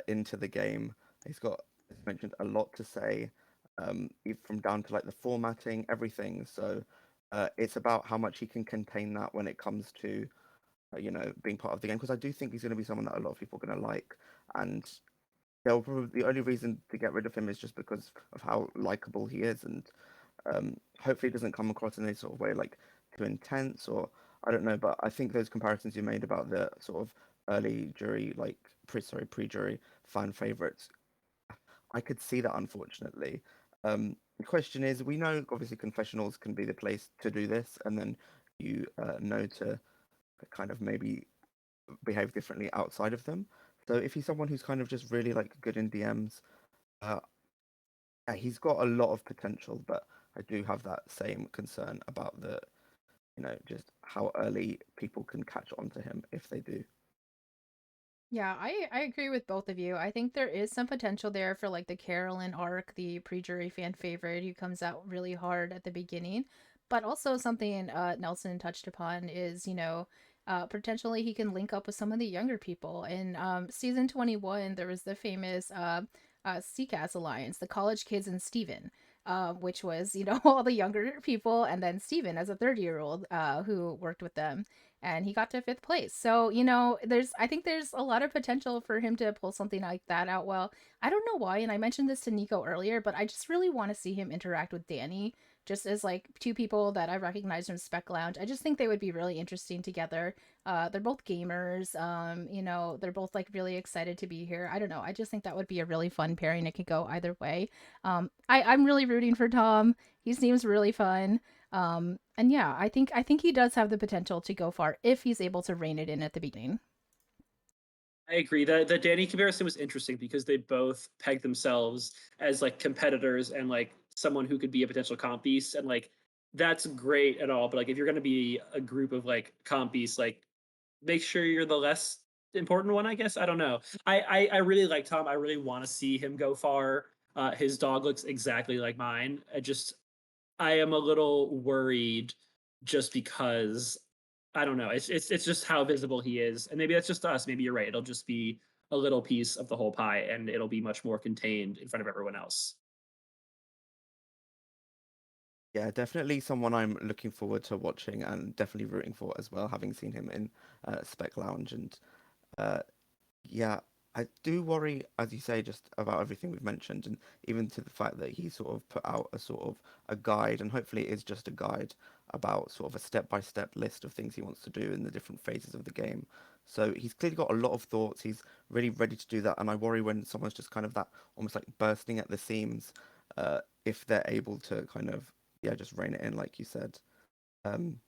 into the game. He's got, as mentioned, a lot to say, from down to like the formatting, everything. So it's about how much he can contain that when it comes to being part of the game. Because I do think he's going to be someone that a lot of people are going to like, and they'll probably the only reason to get rid of him is just because of how likable he is, and hopefully it doesn't come across in any sort of way like too intense or I don't know. But I think those comparisons you made about the sort of early jury, like pre-jury fan favorites, I could see that unfortunately. The question is, we know obviously confessionals can be the place to do this, and then you know to kind of maybe behave differently outside of them. So if he's someone who's kind of just really like good in DMs, uh, yeah, he's got a lot of potential, but I do have that same concern about just how early people can catch on to him if they do. Yeah, I agree with both of you. I think there is some potential there for like the Carolyn arc, the pre-jury fan favorite who comes out really hard at the beginning. But also something Nelson touched upon is, potentially he can link up with some of the younger people. In season 21, there was the famous CCAS alliance, the college kids and Steven. Which was, all the younger people, and then Steven as a 30-year-old who worked with them, and he got to fifth place. So, I think there's a lot of potential for him to pull something like that out. Well, I don't know why, and I mentioned this to Nico earlier, but I just really want to see him interact with Danny, just as like two people that I recognize from Spec Lounge. I just think they would be really interesting together. They're both gamers. They're both like really excited to be here. I don't know. I just think that would be a really fun pairing. It could go either way. I'm really rooting for Thom. He seems really fun. And yeah, I think he does have the potential to go far if he's able to rein it in at the beginning. I agree. The Danny comparison was interesting because they both peg themselves as like competitors and like someone who could be a potential comp beast, and like that's great at all. But like if you're going to be a group of like comp beasts, like make sure you're the less important one. I guess I don't know. I really like Thom. I really want to see him go far. His dog looks exactly like mine. I am a little worried just because I don't know. It's just how visible he is, and maybe that's just us. Maybe you're right. It'll just be a little piece of the whole pie, and it'll be much more contained in front of everyone else. Yeah, definitely someone I'm looking forward to watching and definitely rooting for as well, having seen him in Spec Lounge. And uh, yeah, I do worry, as you say, just about everything we've mentioned, and even to the fact that he sort of put out a sort of a guide, and hopefully it is just a guide about sort of a step-by-step list of things he wants to do in the different phases of the game. So he's clearly got a lot of thoughts. He's really ready to do that, and I worry when someone's just kind of that almost like bursting at the seams, if they're able to kind of just rein it in, like you said. Um,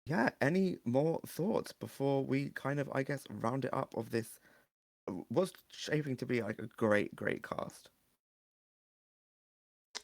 yeah, any more thoughts before we kind of, I guess, round it up of this? Was shaping to be like a great cast.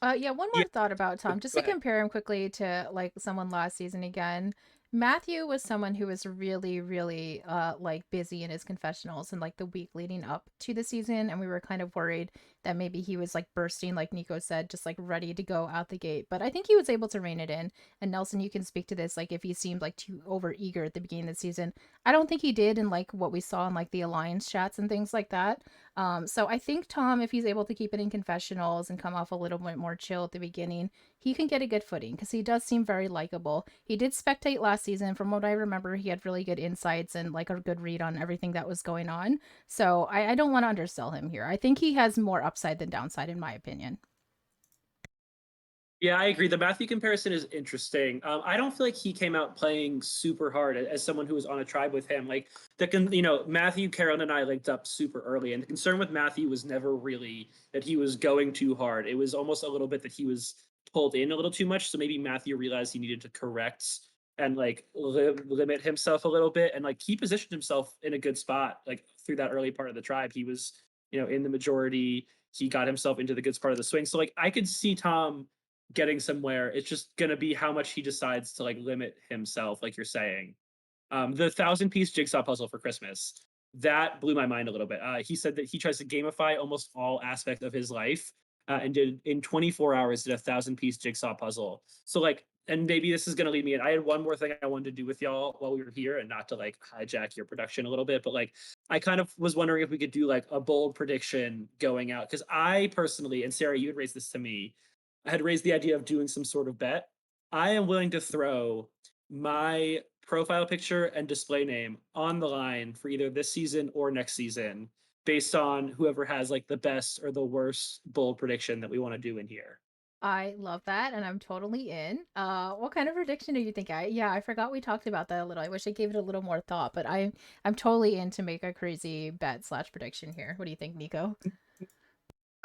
Yeah, one Yeah, more thought about Tom, just go to ahead. compare him quickly to like someone last season again. Matthew was someone who was really, really like busy in his confessionals and like the week leading up to the season, and we were kind of worried that maybe he was like bursting, like Nico said, just like ready to go out the gate. But I think he was able to rein it in. And Nelson, you can speak to this, like if he seemed like too over eager at the beginning of the season. I don't think he did in like what we saw in like the alliance chats and things like that. So I think Tom, if he's able to keep it in confessionals and come off a little bit more chill at the beginning, he can get a good footing because he does seem very likable. He did spectate last season. From what I remember, he had really good insights and like a good read on everything that was going on. So I don't want to undersell him here. I think he has more upside than downside, in my opinion. Yeah, I agree. The Matthew comparison is interesting. I don't feel like he came out playing super hard as someone who was on a tribe with him. Like Matthew, Carolyn, and I linked up super early, and the concern with Matthew was never really that he was going too hard. It was almost a little bit that he was pulled in a little too much. So maybe Matthew realized he needed to correct and like limit himself a little bit, and like he positioned himself in a good spot. Like through that early part of the tribe, he was in the majority. He got himself into the good part of the swing. So like I could see Tom getting somewhere. It's just gonna be how much he decides to like limit himself, like you're saying. The 1,000-piece jigsaw puzzle for Christmas, that blew my mind a little bit. He said that he tries to gamify almost all aspects of his life, and did in 24 hours did a 1,000-piece jigsaw puzzle. So like, and maybe this is gonna lead me in. I had one more thing I wanted to do with y'all while we were here, and not to like hijack your production a little bit, but like I kind of was wondering if we could do like a bold prediction going out, because I personally, and Sarah, you had raised this to me, I had raised the idea of doing some sort of bet. I am willing to throw my profile picture and display name on the line for either this season or next season based on whoever has like the best or the worst bold prediction that we want to do in here. I love that, and I'm totally in. What kind of prediction do you think? I forgot we talked about that a little. I wish I gave it a little more thought, but I'm totally in to make a crazy bet slash prediction here. What do you think, Nico?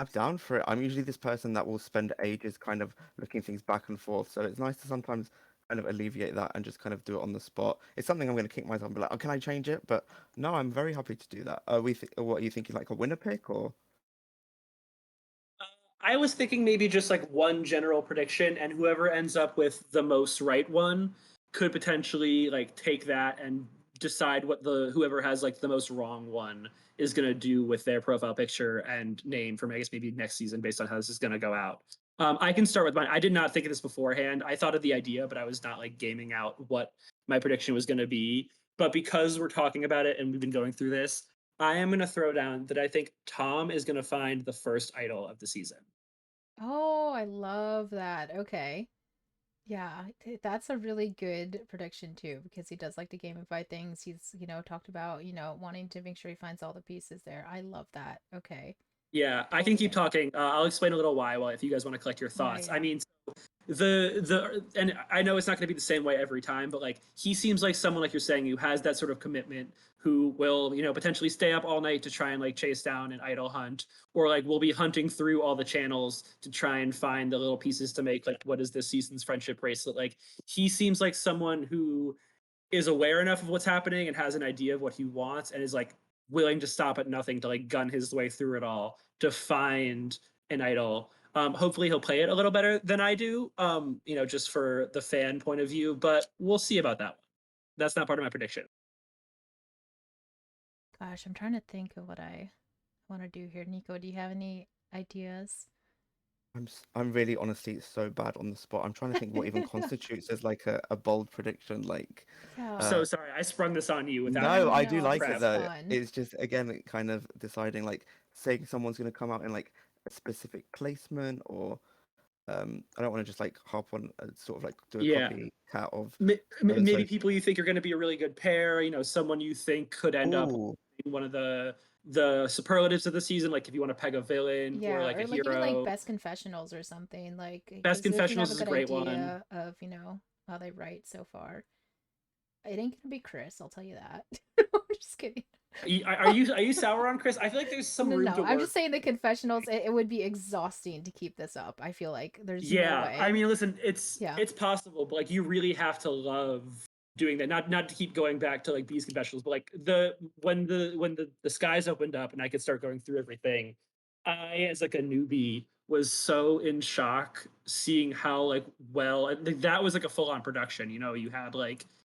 I'm down for it. I'm usually this person that will spend ages kind of looking things back and forth. So it's nice to sometimes kind of alleviate that and just kind of do it on the spot. It's something I'm going to kick myself and be like, oh, can I change it? But no, I'm very happy to do that. What are you thinking, like a winner pick or? I was thinking maybe just like one general prediction, and whoever ends up with the most right one could potentially like take that and decide what the whoever has like the most wrong one is going to do with their profile picture and name for, I guess, maybe next season based on how this is going to go out. I can start with mine. I did not think of this beforehand. I thought of the idea, but I was not like gaming out what my prediction was going to be. But because we're talking about it and we've been going through this, I am going to throw down that I think Thom is going to find the first idol of the season. Oh, I love that. Okay. Yeah, that's a really good prediction too, because he does like to gamify things. He's, talked about, wanting to make sure he finds all the pieces there. I love that. Okay. Yeah, I can Totally keep in. talking. I'll explain a little why, while if you guys want to collect your Yeah, thoughts. I yeah. mean, the and I know it's not going to be the same way every time, but like he seems like someone, like you're saying, who has that sort of commitment, who will potentially stay up all night to try and like chase down an idol hunt, or like will be hunting through all the channels to try and find the little pieces to make like what is this season's friendship bracelet. Like he seems like someone who is aware enough of what's happening and has an idea of what he wants and is like willing to stop at nothing to like gun his way through it all to find an idol. Hopefully he'll play it a little better than I do, just for the fan point of view, but we'll see about that one. That's not part of my prediction. Gosh, I'm trying to think of what I want to do here. Nico, do you have any ideas? I'm really honestly so bad on the spot. I'm trying to think what even constitutes as like a bold prediction. Like, Yeah. So sorry, I sprung this on you without I no, I do know, like this it prep. is though. fun. It's just again kind of deciding like saying someone's going to come out in like a specific placement or I don't want to just like hop on sort of like do a Yeah. copycat of so Maybe people you think are going to be a really good pair, someone you think could end up oh one of the superlatives of the season, like if you want to peg a villain or Yeah, like a or like even like hero. best confessionals or something, like Best because if you have Confessionals a is a good great one. idea of, how they write so far. It ain't gonna be Kris, I'll tell you that. I'm just kidding. Are you sour on Kris? I feel like there's some No, room no, to I'm just work. saying the confessionals, it would be exhausting to keep this up. I feel like there's no Yeah, I way. mean, listen, it's Yeah. it's possible, but like you really have to love doing that. Not to keep going back to like these confessionals, but like when the skies opened up and I could start going through everything, I as like a newbie was so in shock seeing how like well like, that was like a full on production.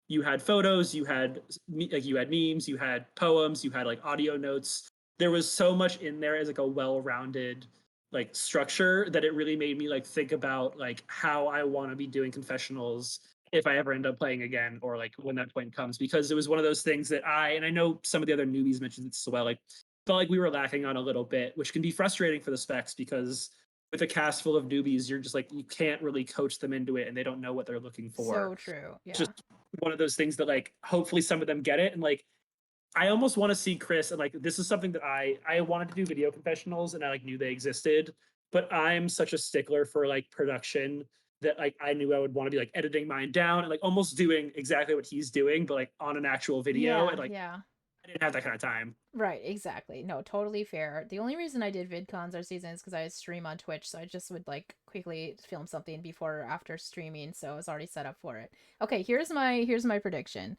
You had photos, you had memes, you had poems, you had like audio notes. There was so much in there as like a well rounded like structure that it really made me like think about like how I want to be doing confessionals if I ever end up playing again or like when that point comes, because it was one of those things that I know some of the other newbies mentioned it as well, like felt like we were lacking on a little bit, which can be frustrating for the specs because with a cast full of newbies you're just like you can't really coach them into it and they don't know what they're looking for. So true. It's Yeah. just one of those things that like hopefully some of them get it, and like I almost want to see Kris, and like this is something that I wanted to do video confessionals and I like knew they existed, but I'm such a stickler for like production that like I knew I would want to be like editing mine down and like almost doing exactly what he's doing, but like on an actual video. Yeah, And like yeah. I didn't have that kind of time. Right, exactly. No, totally fair. The only reason I did VidCons our season is because I stream on Twitch, so I just would like quickly film something before or after streaming, so I was already set up for it. Okay, here's my prediction.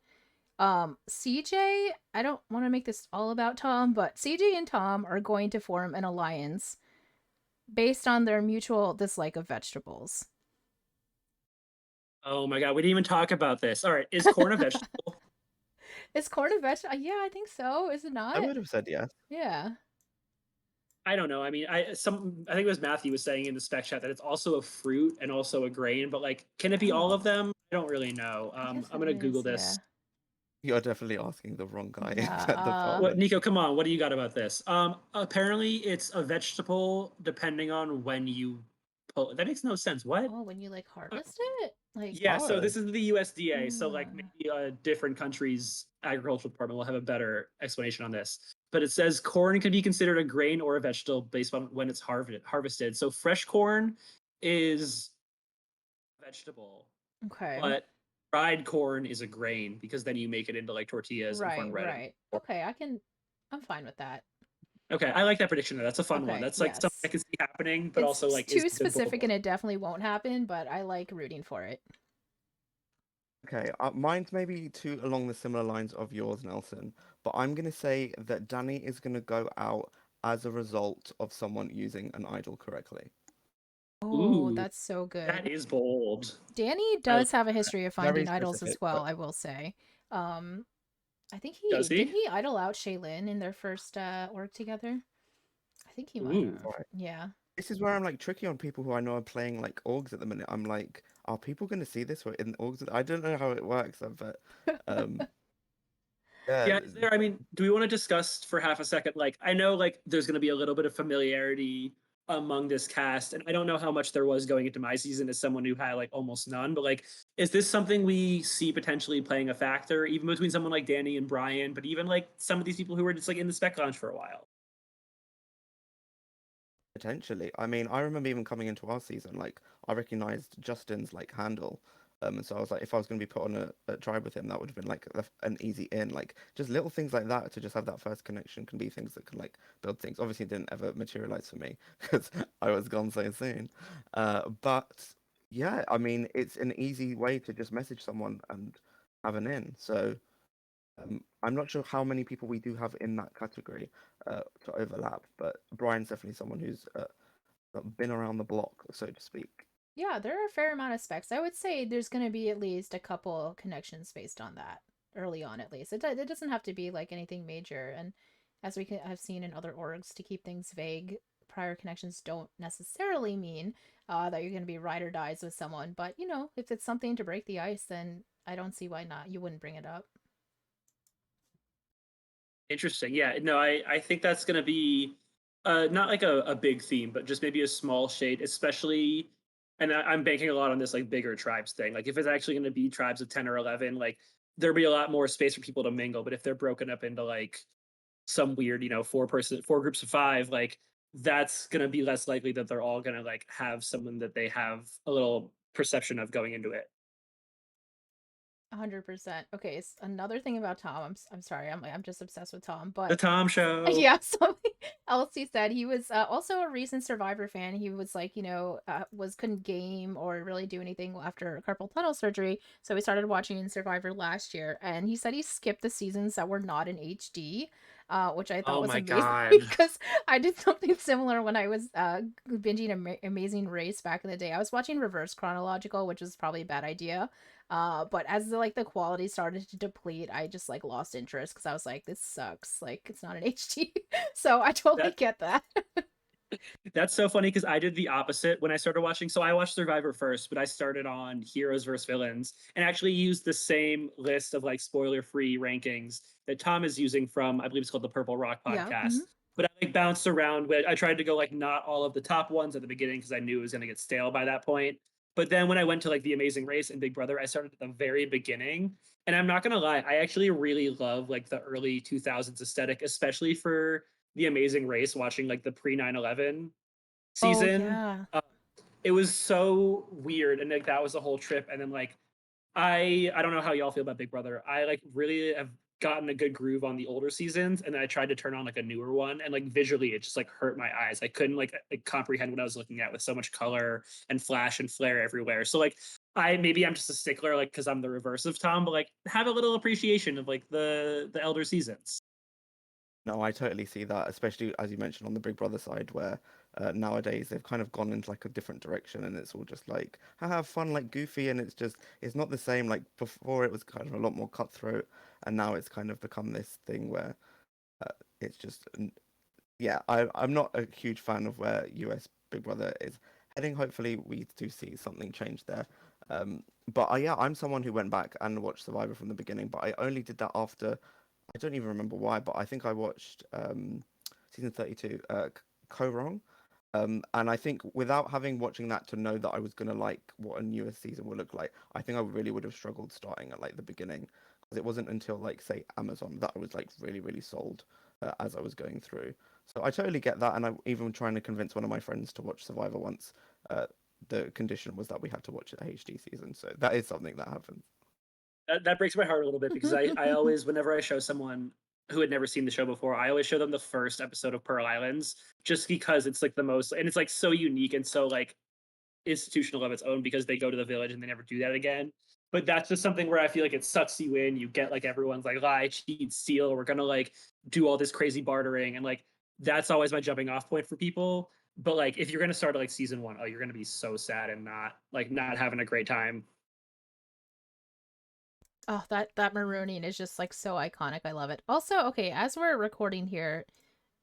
CJ, I don't want to make this all about Thom, but CJ and Thom are going to form an alliance based on their mutual dislike of vegetables. Oh my god, we didn't even talk about this. All right, is corn a vegetable? Is corn a vegetable? Yeah, I think so. Is it I not? would have said yes. Yeah. I don't know. I mean, I think it was Matthew was saying in the spec chat that it's also a fruit and also a grain, but like, can it be all of Oh, them? I don't really know. I guess I'm it gonna Google is. this. Yeah. You're definitely asking the wrong guy Yeah. at the What, department. Nico? Come on, what do you got about this? Apparently it's a vegetable depending on when you pull. That makes no sense. What? Oh, when you like Uh, harvest it, like. yeah, so Oh, this is the USDA. So like Uh, maybe a different country's agricultural department will have a better explanation on this. But it says corn can be considered a grain or a vegetable based on when it's harvested. So fresh corn is a vegetable, okay. but dried corn is a grain because then you make it into like tortillas and Right. cornbread. Right. Okay. I'm fine with that. Okay, I like that prediction. That's a fun one. Okay. That's like something I Yes. can see happening, but It's also like is too good specific buildable. and it definitely won't happen, but I like rooting for it. okay. Mine's maybe too along the similar lines of yours, Nelson. But I'm gonna say that Danny is gonna go out as a result of someone using an idol correctly. Oh, Ooh, that's so that good. is bold. Danny I like does have a that. history of Very finding idols as specific, well, but I will say. Um, I think Does did he? he idol out Shaylin in their first work together? I think he might Ooh. have. right. Yeah. This is where I'm like tricky on people who I know are playing like orgs at the minute. I'm like, are people gonna see this in orgs? I don't know how it works, but um, yeah, Yeah, is there, I mean, do we want to discuss for half a second? Like, I know like there's going to be a little bit of familiarity among this cast, and I don't know how much there was going into my season as someone who had like almost none, but like, is this something we see potentially playing a factor, even between someone like Danny and Brian, but even like some of these people who were just like in the spec lounge for a while? potentially. I mean, I remember even coming into our season, like I recognized Justin's like handle. And so I was like, if I was going to be put on a tribe with him, that would have been like an easy in. Like just little things like that to just have that first connection can be things that can like build things. Obviously, it didn't ever materialize for me because I was gone so soon. But yeah, I mean, it's an easy way to just message someone and have an in. So I'm not sure how many people we do have in that category to overlap, but Brian's definitely someone who's been around the block, so to speak. Yeah, there are a fair amount of specs. I would say there's going to be at least a couple connections based on that early on, at least. It doesn't have to be like anything major. And as we have seen in other orgs, to keep things vague, prior connections don't necessarily mean that you're going to be ride or dies with someone. But, if it's something to break the ice, then I don't see why not. You wouldn't bring it up. Interesting. Yeah, no, I think that's going to be not like a big theme, but just maybe a small shade, especially. And I'm banking a lot on this like bigger tribes thing. Like if it's actually going to be tribes of 10 or 11, like there'll be a lot more space for people to mingle. But if they're broken up into like some weird, four groups of five, like that's gonna be less likely that they're all gonna like have someone that they have a little perception of going into it. 100%. Okay, another thing about Thom. I'm sorry. I'm just obsessed with Thom. The But Thom Show. yeah, something else he said. He was also a recent Survivor fan. He was like, couldn't game or really do anything after carpal tunnel surgery. So he started watching Survivor last year, and he said he skipped the seasons that were not in HD, which I thought Oh was my amazing god. because I did something similar when I was binging Amazing Race back in the day. I was watching reverse chronological, which was probably a bad idea. But as the quality started to deplete, I just like lost interest because I was like, this sucks. Like it's not an HD. So I totally That get that. That's so funny because I did the opposite when I started watching. So I watched Survivor first, but I started on Heroes versus Villains and actually used the same list of like spoiler-free rankings that Thom is using from, I believe it's called the Purple Rock Yeah. podcast. But I like bounced around with, I tried to go like not all of the top ones at the beginning because I knew it was going to get stale by that point. But then when I went to like The Amazing Race and Big Brother, I started at the very beginning. And I'm not going to lie, I actually really love like the early 2000s aesthetic, especially for The Amazing Race, watching like the pre 9/11 Oh season. yeah. It was so weird, and like that was the whole trip. And then like I don't know how y'all feel about Big Brother. I like really have gotten a good groove on the older seasons, and then I tried to turn on like a newer one, and like visually it just like hurt my eyes. I couldn't like comprehend what I was looking at with so much color and flash and flare everywhere. So like I'm just a stickler like because I'm the reverse of Thom, but like have a little appreciation of like the elder seasons. No, I totally see that, especially as you mentioned on the Big Brother side, where nowadays they've kind of gone into like a different direction, and it's all just like have fun, like goofy, and it's not the same. Like before, it was kind of a lot more cutthroat, and now it's kind of become this thing where uh, it's just yeah. I'm not a huge fan of where US Big Brother is heading. Hopefully, we do see something change there. But yeah, I'm someone who went back and watched Survivor from the beginning, but I only did that after I don't even remember why, but I think I watched season 32, Co-Wrong. And I think without having watching that to know that I was gonna like what a newest season would look like, I think I really would have struggled starting at like the beginning because it wasn't until like say Amazon that I was like really really sold as I was going through. So I totally get that, and I'm even trying to convince one of my friends to watch Survivor once. Uh, the condition was that we had to watch the HD season, so that is something that happens. That breaks my heart a little bit because I always, whenever I show someone who had never seen the show before, I always show them the first episode of Pearl Islands just because it's like the most, and it's like so unique and so like institutional of its own because they go to the village and they never do that again. But that's just something where I feel like it sucks you in. You get like everyone's like lie, cheat, steal. We're gonna like do all this crazy bartering, and like that's always my jumping off point for people. But like if you're gonna start at like season one, oh, you're gonna be so sad and not having a great time. Oh, that marooning is just like so iconic. I love it. Also, okay, as we're recording here,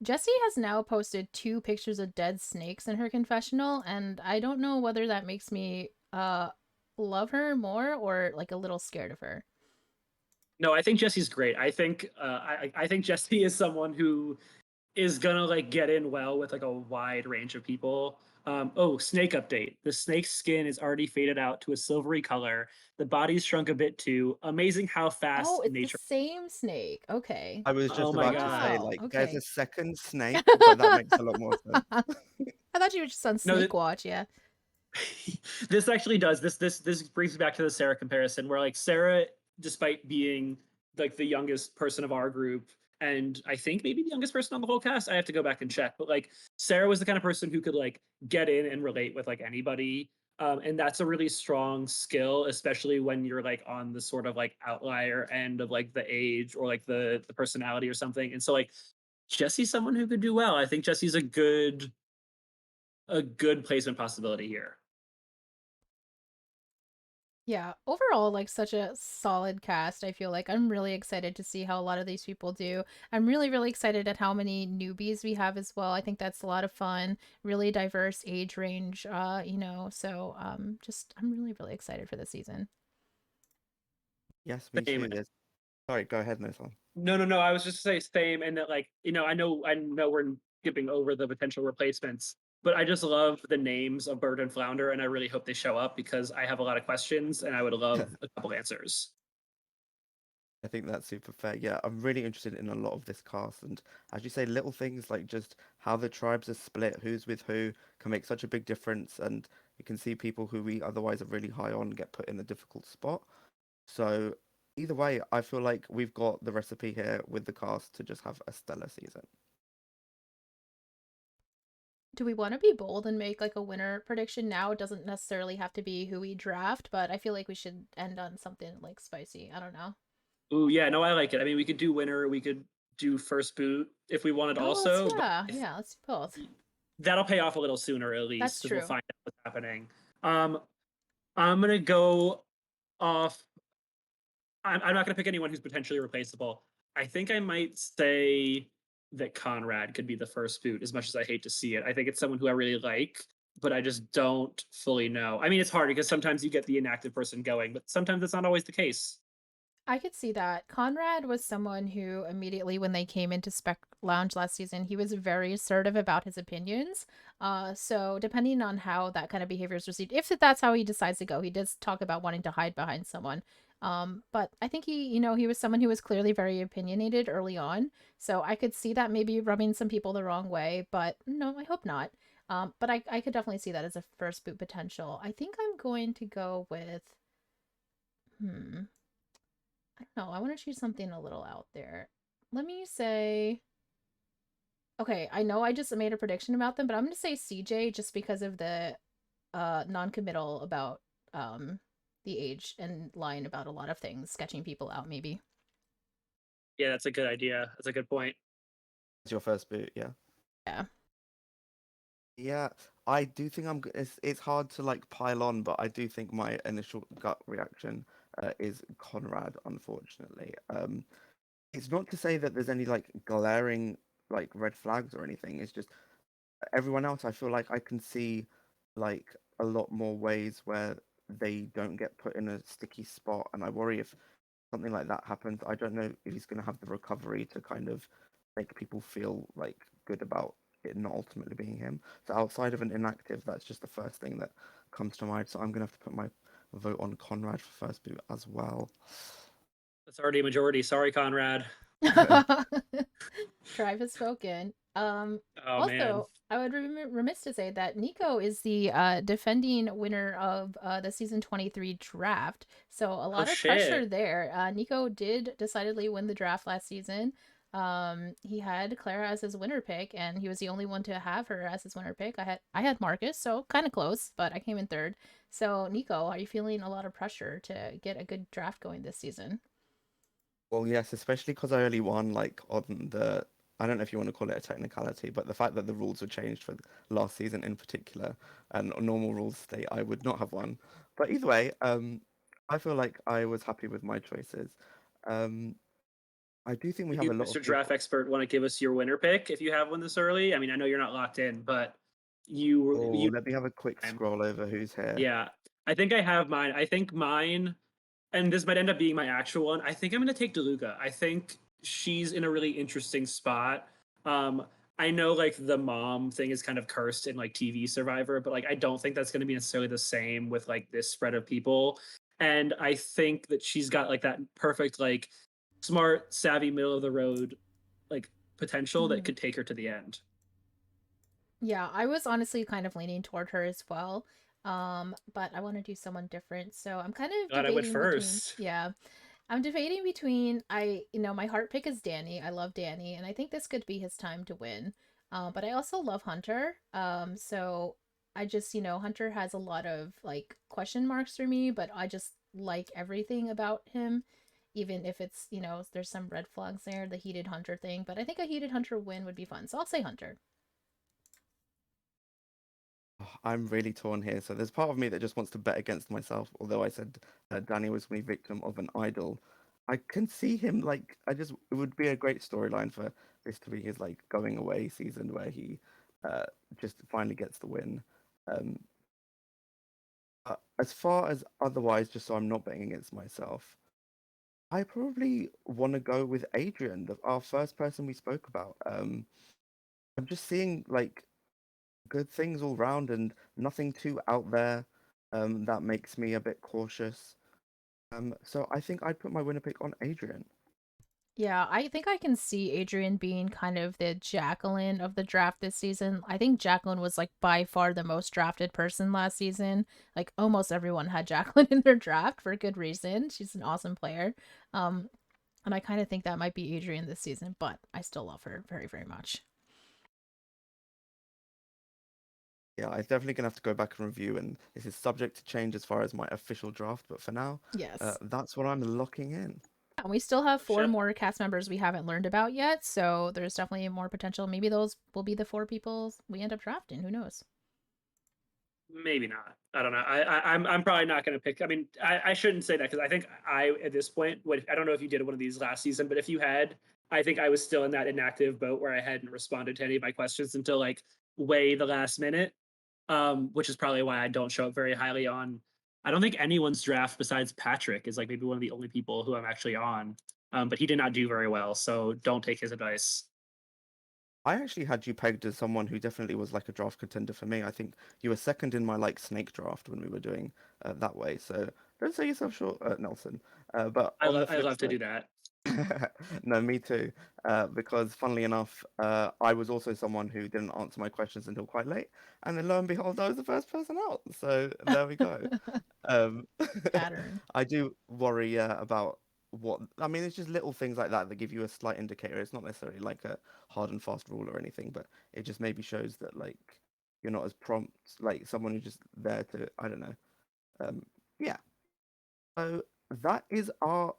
Jessie has now posted 2 pictures of dead snakes in her confessional, and I don't know whether that makes me love her more or like a little scared of her. No, I think Jesse's great. I think Jesse is someone who is gonna like get in well with like a wide range of people. Oh, snake update. The snake's skin is already faded out to a silvery color. The body's shrunk a bit too. Amazing how Oh, fast it's the nature. same snake. Okay. I was Oh just my about to god. say Wow. like there's a Okay. second snake, but that makes a lot more sense. I thought you were just on No, Snake Watch, yeah. this actually does this brings me back to the Sarah comparison where like Sarah, despite being like the youngest person of our group and I think maybe the youngest person on the whole cast, I have to go back and check, but like Sarah was the kind of person who could like get in and relate with like anybody. And that's a really strong skill, especially when you're like on the sort of like outlier end of like the age or like the personality or something. And so like Jesse's someone who could do well. I think Jesse's a good placement possibility here. Yeah, overall, like such a solid cast. I feel like I'm really excited to see how a lot of these people do. I'm really, really excited at how many newbies we have as well. I think that's a lot of fun, really diverse age range, so just I'm really, really excited for this season. Yes, me Same. too. There's sorry, go ahead, Nathan. No, no, no. I was just say same, and that like I know we're skipping over the potential replacements, but I just love the names of Bird and Flounder, and I really hope they show up because I have a lot of questions and I would love a couple answers. I think that's super fair. Yeah, I'm really interested in a lot of this cast, and as you say, little things like just how the tribes are split, who's with who, can make such a big difference, and you can see people who we otherwise are really high on get put in a difficult spot. So either way, I feel like we've got the recipe here with the cast to just have a stellar season. Do we want to be bold and make like a winner prediction now? It doesn't necessarily have to be who we draft, but I feel like we should end on something like spicy. I don't know. Ooh, yeah, no, I like it. I mean, we could do winner, we could do first boot if we wanted Oh, let's also, but yeah, let's do both. that'll pay off a little sooner at That's least because we'll true. find out what's happening. Um, I'm gonna go off. I'm not gonna pick anyone who's potentially replaceable. I think I might say that Conrad could be the first boot, as much as I hate to see it. I think it's someone who I really like, but I just don't fully know. I mean, it's hard because sometimes you get the inactive person going, but sometimes that's not always the case. I could see that. Conrad was someone who immediately when they came into Spec Lounge last season, he was very assertive about his opinions. So depending on how that kind of behavior is received, if that's how he decides to go, he does talk about wanting to hide behind someone. But I think he was someone who was clearly very opinionated early on. So I could see that maybe rubbing some people the wrong way, but no, I hope not. But I could definitely see that as a first boot potential. I think I'm going to go with, hmm. I don't know. I want to choose something a little out there. Let me say, okay, I know I just made a prediction about them, but I'm going to say CJ just because of the non-committal about the age and lying about a lot of things, sketching people out maybe. Yeah, that's a good idea. That's a good point. It's your first boot, yeah. Yeah. Yeah, I do think it's hard to like pile on, but I do think my initial gut reaction is Conrad, unfortunately. It's not to say that there's any like glaring like red flags or anything. It's just everyone else, I feel like I can see like a lot more ways where they don't get put in a sticky spot, and I worry if something like that happens. I don't know if he's going to have the recovery to kind of make people feel like good about it not ultimately being him. So outside of an inactive, that's just the first thing that comes to mind. So I'm going to have to put my vote on Conrad for first boot as well. That's already a majority. Sorry, Conrad. Tribe has spoken. Oh man. Also, I would remiss to say that Nico is the defending winner of the season 23 draft. So a Oh lot of pressure shit. there. Nico did decidedly win the draft last season. He had Clara as his winner pick, and he was the only one to have her as his winner pick. I had Marcus, so kind of close, but I came in third. So Nico, are you feeling a lot of pressure to get a good draft going this season? Well, yes, especially because I only won like on the, I don't know if you want to call it a technicality, but the fact that the rules were changed for last season in particular, and normal rules state I would not have won. But either way, I feel like I was happy with my choices. Um, I do think we have You, a lot Mr. of Draft people. Expert, want to give us your winner pick if you have one this early? I mean, I know you're not locked in, but Oh, you let me have a quick scroll over who's here. yeah. I think I have mine. I think mine, and this might end up being my actual one. I think I'm going to take DeLuca. I think she's in a really interesting spot. Um, I know like the mom thing is kind of cursed in like TV Survivor, but like I don't think that's going to be necessarily the same with like this spread of people. And I think that she's got like that perfect like smart, savvy, middle of the road like potential that Mhm. could take her to the end. Yeah, I was honestly kind of leaning toward her as well. But I want to do someone different. So I'm kind of Glad I went debating between, first. yeah, I'm debating between my heart pick is Danny. I love Danny, and I think this could be his time to win. But I also love Hunter. So I just, Hunter has a lot of like question marks for me, but I just like everything about him, even if it's, there's some red flags there, the heated Hunter thing. But I think a heated Hunter win would be fun. So I'll say Hunter. Oh, I'm really torn here. So there's part of me that just wants to bet against myself, although I said Danny was the victim of an idol. I can see him like it would be a great storyline for this to be his like going away season where he uh, just finally gets the win. Um, as far as otherwise, just so I'm not betting against myself, I probably want to go with Adrienne, our first person we spoke about. I'm just seeing like good things all round and nothing too out there that makes me a bit cautious. So I think I'd put my winner pick on Adrienne. Yeah, I think I can see Adrienne being kind of the Jacqueline of the draft this season. I think Jacqueline was like by far the most drafted person last season. Like almost everyone had Jacqueline in their draft for good reason. She's an awesome player. Um, and I kind of think that might be Adrienne this season, but I still love her very, very much. Yeah, I'm definitely gonna have to go back and review, and this is subject to change as far as my official draft. But for now, Yes. that's what I'm locking in. And we still have four Shut more cast members we haven't learned about yet, so there's definitely more potential. Maybe those will be the four people we end up drafting. Who knows? Maybe not. I don't know. I'm probably not going to pick. I mean, I shouldn't say that because I think I at this point I don't know if you did one of these last season, but if you had, I think I was still in that inactive boat where I hadn't responded to any of my questions until like way the last minute, which is probably why I don't show up very highly on. I don't think anyone's draft besides Patrick is like maybe one of the only people who I'm actually on, but he did not do very well, so don't take his advice. I actually had you pegged as someone who definitely was like a draft contender for me. I think you were second in my like snake draft when we were doing that way. So don't sell yourself short, Nelson. But on the I flip love to do side, that. no, me too. Because funnily enough, I was also someone who didn't answer my questions until quite late, and then lo and behold, I was the first person out. So there we go. Um, Pattern. I do worry about what I mean. It's just little things like that that give you a slight indicator. It's not necessarily like a hard and fast rule or anything, but it just maybe shows that like you're not as prompt, like someone who's just there to I don't know. Um, yeah. So that is our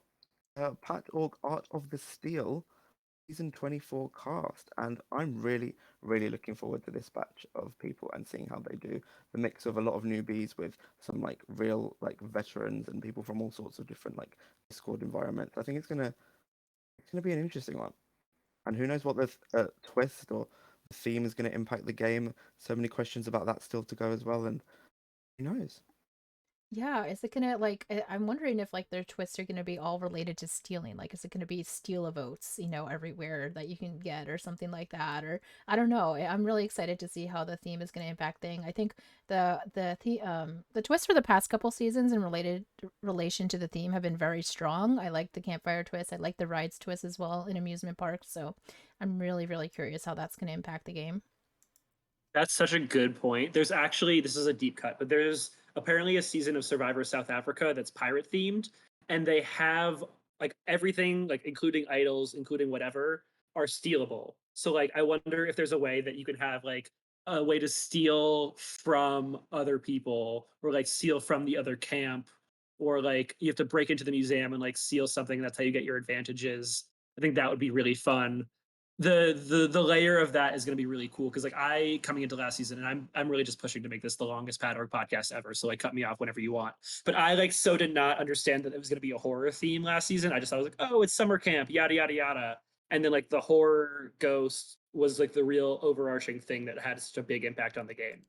PatORG Art of the Steel season 24 cast, and I'm really, really looking forward to this batch of people and seeing how they do. The mix of a lot of newbies with some like real like veterans and people from all sorts of different like Discord environments. I think it's gonna be an interesting one. And who knows what the twist or the theme is gonna impact the game. So many questions about that still to go as well, and who knows? Yeah, is it gonna like I'm wondering if like their twists are gonna be all related to stealing. Like is it gonna be steal of votes, everywhere that you can get or something like that? Or I don't know. I'm really excited to see how the theme is gonna impact thing. I think the twists for the past couple seasons in relation to the theme have been very strong. I like the campfire twist. I like the rides twist as well in amusement parks. So I'm really, really curious how that's gonna impact the game. That's such a good point. There's actually, this is a deep cut, but there's apparently a season of Survivor South Africa that's pirate themed, and they have like everything, like including idols, including whatever, are stealable. So like, I wonder if there's a way that you can have like a way to steal from other people, or like steal from the other camp, or like you have to break into the museum and like steal something. That's how you get your advantages. I think that would be really fun. The layer of that is going to be really cool because like I coming into last season and I'm really just pushing to make this the longest PatORG podcast ever, so like cut me off whenever you want, but I like so did not understand that it was going to be a horror theme last season. I just thought, I was like, oh, it's summer camp, yada yada yada, and then like the horror ghost was like the real overarching thing that had such a big impact on the game.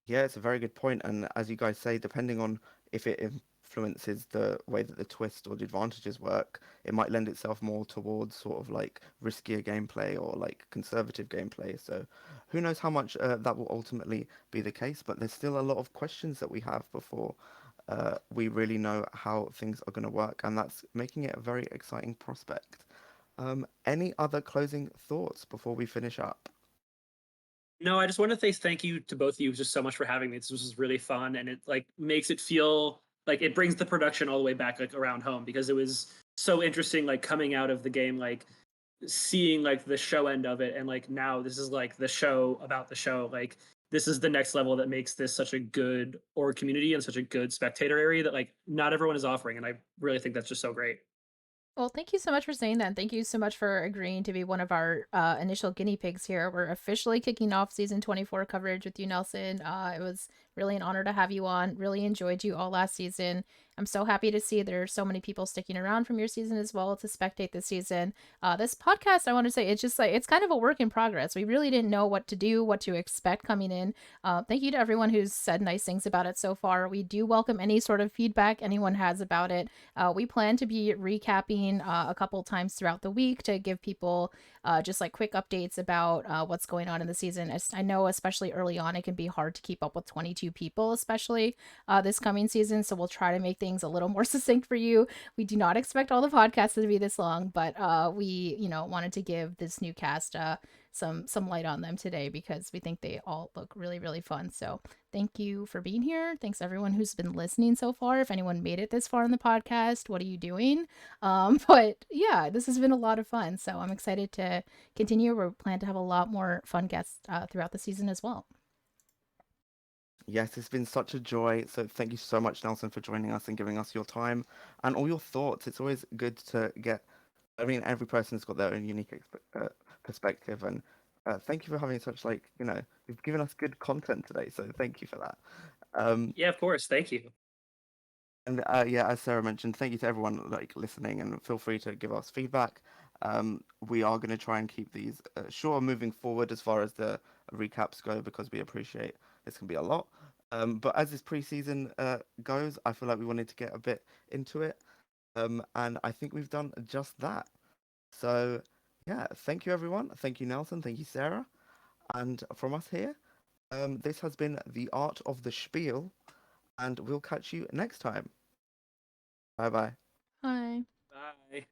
Yeah, it's a very good point. And as you guys say, depending on if it influences the way that the twist or the advantages work, it might lend itself more towards sort of like riskier gameplay or like conservative gameplay. So who knows how much that will ultimately be the case. But there's still a lot of questions that we have before we really know how things are going to work. And that's making it a very exciting prospect. Any other closing thoughts before we finish up? No, I just want to say thank you to both of you just so much for having me. This was really fun, and it like makes it feel like it brings the production all the way back like around home because it was so interesting like coming out of the game like seeing like the show end of it, and like now this is like the show about the show. Like this is the next level that makes this such a good org community and such a good spectator area that like not everyone is offering, and I really think that's just so great. Well, thank you so much for saying that. And thank you so much for agreeing to be one of our initial guinea pigs here. We're officially kicking off season 24 coverage with you, Nelson. It was really an honor to have you on. Really enjoyed you all last season. I'm so happy to see there are so many people sticking around from your season as well to spectate this season. This podcast, I want to say, it's just like, it's kind of a work in progress. We really didn't know what to do, what to expect coming in. Thank you to everyone who's said nice things about it so far. We do welcome any sort of feedback anyone has about it. We plan to be recapping a couple times throughout the week to give people just like quick updates about what's going on in the season. As I know, especially early on, it can be hard to keep up with 22 few people, especially this coming season. So we'll try to make things a little more succinct for you. We do not expect all the podcasts to be this long, but we, wanted to give this new cast some light on them today because we think they all look really, really fun. So thank you for being here. Thanks everyone who's been listening so far. If anyone made it this far in the podcast, what are you doing? But yeah, this has been a lot of fun. So I'm excited to continue. We plan to have a lot more fun guests throughout the season as well. Yes, it's been such a joy. So thank you so much, Nelson, for joining us and giving us your time and all your thoughts. It's always good to get. I mean, every person's got their own unique perspective, and thank you for having such you've given us good content today. So thank you for that. Yeah, of course. Thank you. And yeah, as Sarah mentioned, thank you to everyone listening, and feel free to give us feedback. We are going to try and keep these short moving forward as far as the recaps go because we appreciate this can be a lot. But as this preseason goes, I feel like we wanted to get a bit into it, and I think we've done just that. So yeah, thank you everyone. Thank you Nelson. Thank you Sarah. And from us here, this has been the art of the spiel, and we'll catch you next time. Bye bye. Hi. Bye.